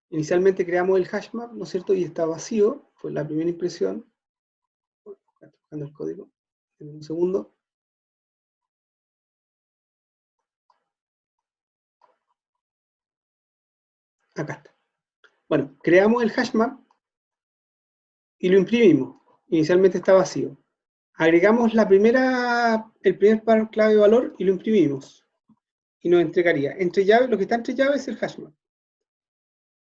A: Inicialmente creamos el hashmap, ¿no es cierto? Y está vacío, fue la primera impresión. Estoy buscando el código, en un segundo. Acá está. Bueno, creamos el hashmap y lo imprimimos. Inicialmente está vacío. Agregamos el primer par clave valor y lo imprimimos. Y nos entregaría. Entre llaves, lo que está entre llaves es el hashmap.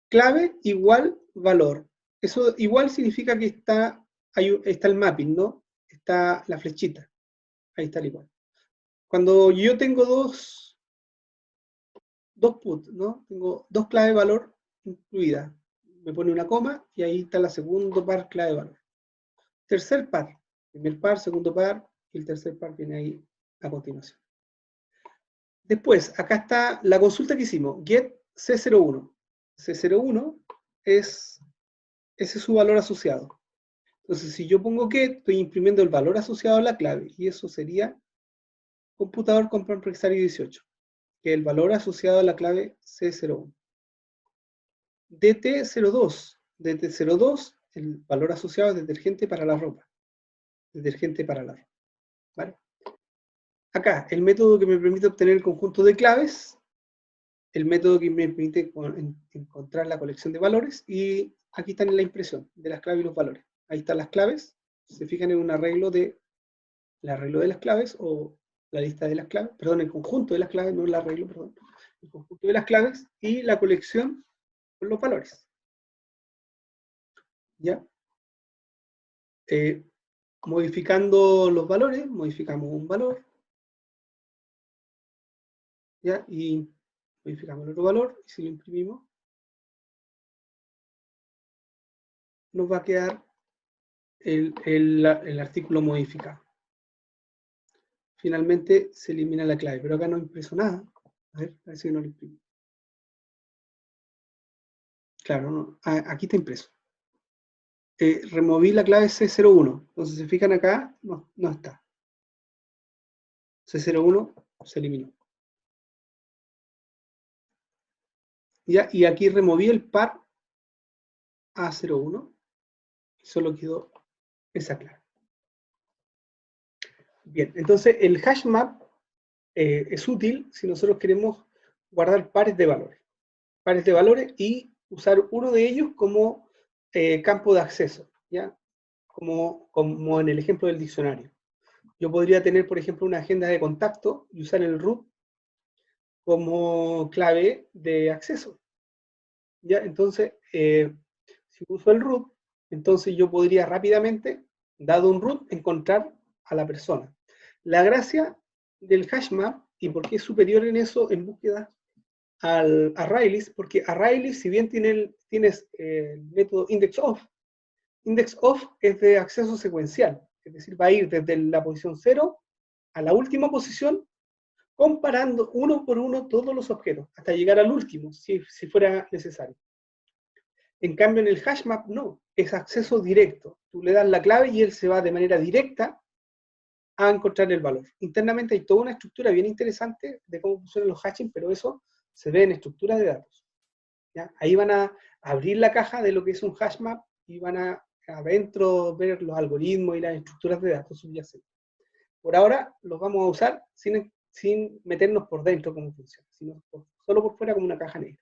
A: Clave igual valor. Eso igual significa que está el mapping, ¿no? Está la flechita. Ahí está el igual. Cuando yo tengo dos put, ¿no? Tengo dos clave valor incluidas. Me pone una coma y ahí está la segunda par clave valor. Tercer par. Primer par, segundo par y el tercer par viene ahí a continuación. Después, acá está la consulta que hicimos. Get C01. C01 ese es su valor asociado. Entonces, si yo pongo get, estoy imprimiendo el valor asociado a la clave. Y eso sería computador compra empresario 18. Que es el valor asociado a la clave C01. DT02. DT02, el valor asociado a detergente para la ropa. Detergente para la ropa. ¿Vale? Acá, el método que me permite obtener el conjunto de claves, el método que me permite encontrar la colección de valores, y aquí está en la impresión de las claves y los valores. Ahí están las claves, Se fijan en un arreglo de las claves, o la lista de las claves, perdón, el conjunto de las claves, no el arreglo, perdón, el conjunto de las claves y la colección con los valores. ¿Ya? Modificando los valores, modificamos un valor, ¿ya? Y modificamos el otro valor, y si lo imprimimos, nos va a quedar el artículo modificado. Finalmente se elimina la clave, pero acá no impreso nada. A ver si no lo imprimo. Claro, no, aquí está impreso. Removí la clave C01, entonces se fijan acá, no está. C01 se eliminó. ¿Ya? Y aquí removí el par A01, y solo quedó esa clave. Bien, entonces el hash map es útil si nosotros queremos guardar pares de valores. Pares de valores y usar uno de ellos como campo de acceso, ¿ya? Como en el ejemplo del diccionario. Yo podría tener, por ejemplo, una agenda de contacto y usar el root como clave de acceso, ¿ya? Entonces, si uso el root, entonces yo podría rápidamente, dado un root, encontrar a la persona. La gracia del hashmap, y por qué es superior en eso en búsqueda a Arraylis, porque Arraylis, si bien tienes el método indexOf es de acceso secuencial, es decir, va a ir desde la posición 0 a la última posición, comparando uno por uno todos los objetos, hasta llegar al último, si fuera necesario. En cambio, en el hashmap no, es acceso directo. Tú le das la clave y él se va de manera directa a encontrar el valor. Internamente hay toda una estructura bien interesante de cómo funcionan los hashing, pero eso se ve en estructuras de datos. ¿Ya? Ahí van a abrir la caja de lo que es un hashmap y van a adentro ver los algoritmos y las estructuras de datos subyacentes. Por ahora los vamos a usar sin meternos por dentro cómo funciona, sino solo por fuera como una caja negra.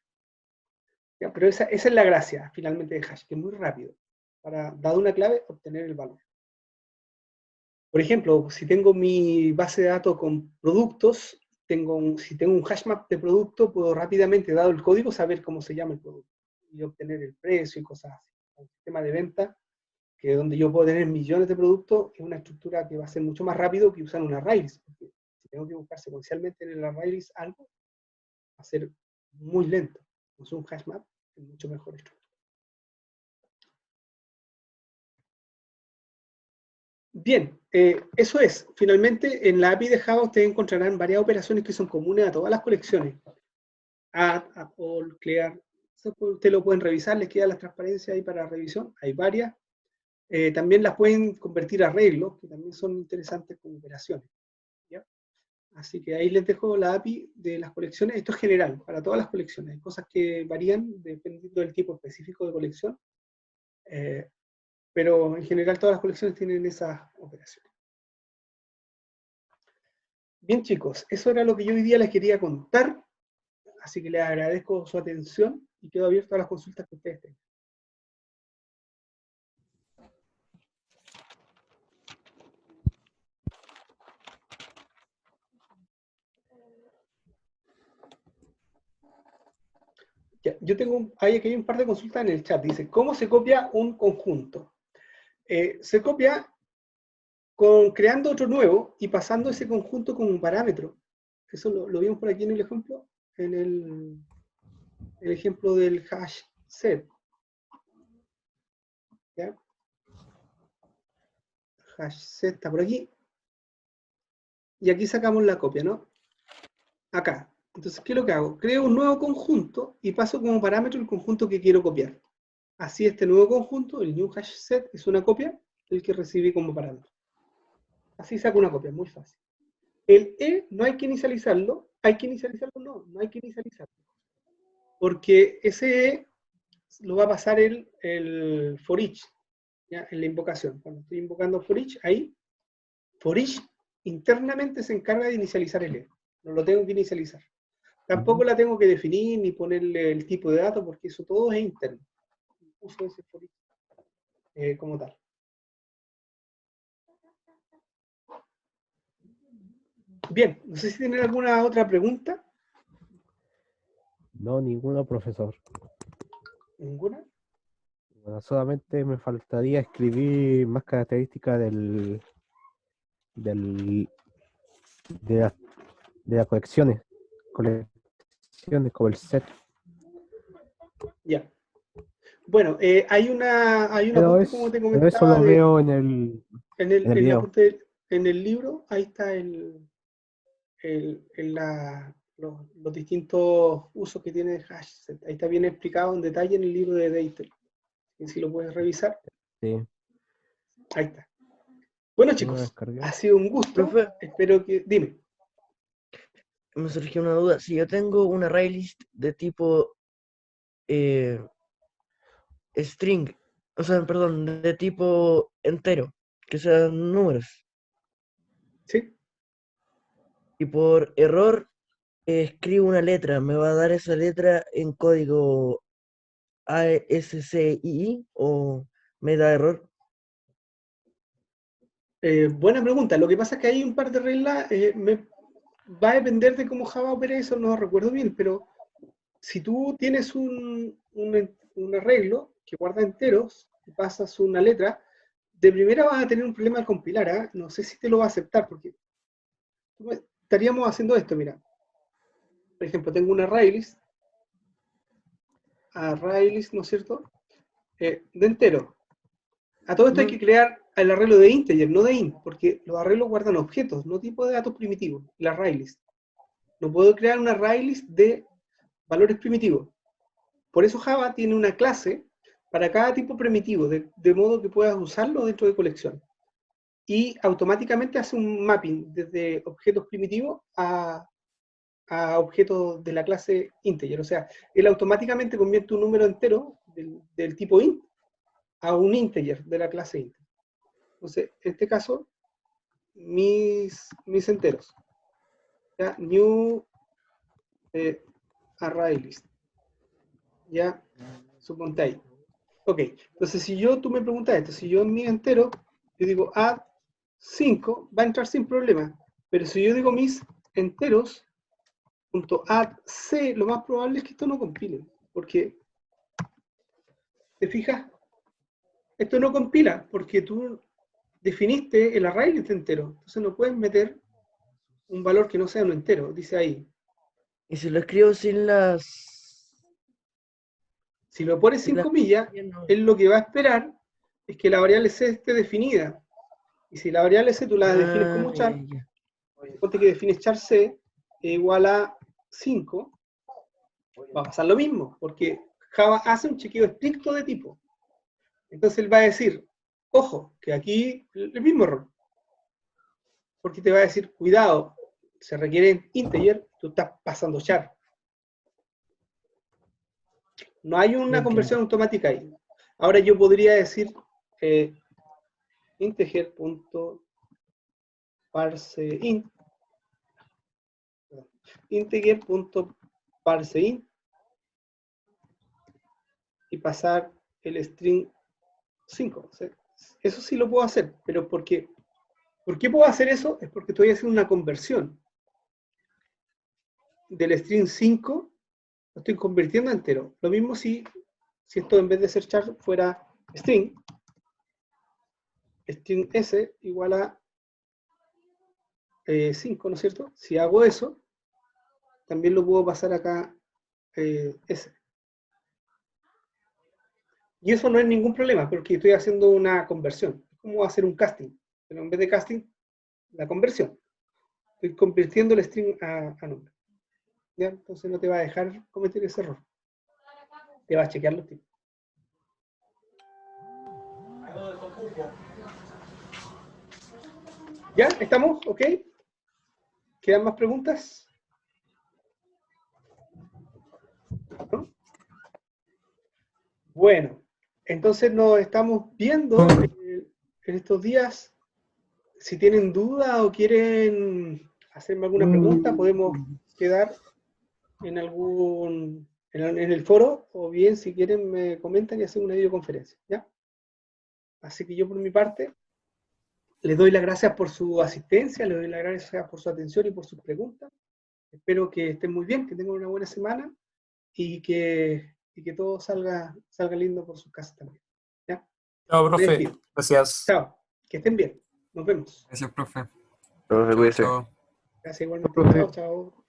A: ¿Ya? Pero esa es la gracia finalmente de hash, que es muy rápido para, dado una clave, obtener el valor. Por ejemplo, si tengo mi base de datos con productos, si tengo un hashmap de producto, puedo rápidamente, dado el código, saber cómo se llama el producto y obtener el precio y cosas así. Un sistema de venta, que es donde yo puedo tener millones de productos, es una estructura que va a ser mucho más rápido que usar una Rails. Porque si tengo que buscar secuencialmente en la Rails algo, va a ser muy lento. Entonces un hashmap es mucho mejor estructura. Bien, eso es. Finalmente, en la API de Java ustedes encontrarán varias operaciones que son comunes a todas las colecciones. Add, all, clear. Ustedes lo pueden revisar, les quedan las transparencias ahí para revisión. Hay varias. También las pueden convertir a arreglos, que también son interesantes como operaciones. ¿Ya? Así que ahí les dejo la API de las colecciones. Esto es general, para todas las colecciones. Hay cosas que varían dependiendo del tipo específico de colección. Pero en general todas las colecciones tienen esas operaciones. Bien chicos, eso era lo que yo hoy día les quería contar, así que les agradezco su atención y quedo abierto a las consultas que ustedes tengan. Ya, yo tengo, aquí hay un par de consultas en el chat, dice, ¿cómo se copia un conjunto? Se copia creando otro nuevo y pasando ese conjunto como un parámetro. Eso lo vimos por aquí en el ejemplo, en el ejemplo del hash set. ¿Ya? Hash set está por aquí. Y aquí sacamos la copia, ¿no? Acá. Entonces, ¿qué es lo que hago? Creo un nuevo conjunto y paso como parámetro el conjunto que quiero copiar. Así este nuevo conjunto, el new hash set, es una copia del que recibí como parámetro. Así saco una copia, muy fácil. El E no hay que inicializarlo. ¿Hay que inicializarlo? No hay que inicializarlo. Porque ese E lo va a pasar el for each, ¿ya? En la invocación. Cuando estoy invocando for each, ahí, for each internamente se encarga de inicializar el E. No lo tengo que inicializar. Tampoco la tengo que definir ni ponerle el tipo de datos porque eso todo es interno. Uso ese for each como tal. Bien, no sé si tienen alguna otra pregunta.
E: No, ninguno, profesor.
A: ¿Ninguna?
E: Bueno, solamente me faltaría escribir más características del, de, la- de las colecciones como el set.
A: Ya. Bueno, hay un apunte, como te
E: Pero eso
A: comentaba,
E: lo veo en el
A: en el
E: video.
A: apunte, en el libro, ahí está los distintos usos que tiene el hash set. Ahí está bien explicado en detalle en el libro de Deitel. Y si lo puedes revisar,
E: Sí,
A: ahí está. Bueno,
E: lo
A: chicos,
E: descargué.
A: ha sido un gusto.
F: Profe,
A: Espero que... Dime.
F: me surgió una duda. Si yo tengo una array list de tipo eh, string, o sea, perdón, de tipo entero, que sean números,
A: ¿Sí?
F: y por error escribo una letra, ¿me va a dar esa letra en código ASCII o me da error?
A: Buena pregunta. Lo que pasa es que hay un par de reglas. Va a depender de cómo Java opera eso, no recuerdo bien, pero si tú tienes un arreglo que guarda enteros y pasas una letra, de primera vas a tener un problema al compilar, ¿ah? No sé si te lo va a aceptar, porque estaríamos haciendo esto, mira. Por ejemplo, tengo una array list, ¿no es cierto? De enteros. A todo esto hay que crear el arreglo de integer, no de int, porque los arreglos guardan objetos, no tipo de datos primitivos, la array list. No puedo crear una array list de valores primitivos. Por eso Java tiene una clase para cada tipo primitivo, de modo que puedas usarlo dentro de colección. Y automáticamente hace un mapping desde objetos primitivos a objetos de la clase integer. O sea, él automáticamente convierte un número entero del tipo int a un integer de la clase int. Entonces, en este caso, mis enteros. ¿Ya? New array list. ¿Ya? Suponte ahí. Ok, entonces si tú me preguntas esto, si yo en mi entero, yo digo add 5, va a entrar sin problema. Pero si yo digo mis enteros, .add c, lo más probable es que esto no compile. Porque, ¿te fijas? Esto no compila, porque tú definiste el array list entero. Entonces no puedes meter un valor que no sea un entero, dice ahí.
F: Y si lo escribo sin las...
A: Si lo pones sin comillas,
F: no.
A: él lo que va a esperar es que la variable c esté definida. Y si la variable c tú la defines como char, ponte que defines char c igual a 5, va a pasar lo mismo, porque Java hace un chequeo estricto de tipo. Entonces él va a decir, ojo, que aquí el mismo error. Porque te va a decir, cuidado, se requiere integer, tú estás pasando char. No hay una conversión automática ahí. Ahora yo podría decir integer.parseInt integer.parseInt y pasar el string 5. O sea, eso sí lo puedo hacer, pero ¿por qué puedo hacer eso? Es porque estoy haciendo una conversión del string 5, lo estoy convirtiendo a entero. Lo mismo si esto en vez de ser char fuera string s igual a 5, ¿no es cierto? Si hago eso, también lo puedo pasar acá s. Y eso no es ningún problema, porque estoy haciendo una conversión. Es como hacer un casting, pero en vez de casting, la conversión. Estoy convirtiendo el string a nombre. ¿Ya? Entonces no te va a dejar cometer ese error. Te va a chequear los tipos. ¿Ya? ¿Estamos? ¿Ok? ¿Quedan más preguntas? ¿No? Bueno, entonces nos estamos viendo en estos días. Si tienen duda o quieren hacerme alguna pregunta, podemos quedar en en el foro, o bien si quieren me comentan y hacen una videoconferencia, ¿ya? Así que yo por mi parte Les doy las gracias por su asistencia, les doy las gracias por su atención y por sus preguntas. Espero que estén muy bien, que tengan una buena semana y que todo salga lindo por sus casas también. ¿Ya?
G: Chao,
A: Me
G: profe.
A: despido.
G: Gracias.
A: Chao, que estén bien. Nos vemos.
G: Gracias, profe.
D: Profe,
G: Chao,
D: cuídese.
G: chao.
A: Gracias igualmente.
E: Profe.
A: Chao, chao.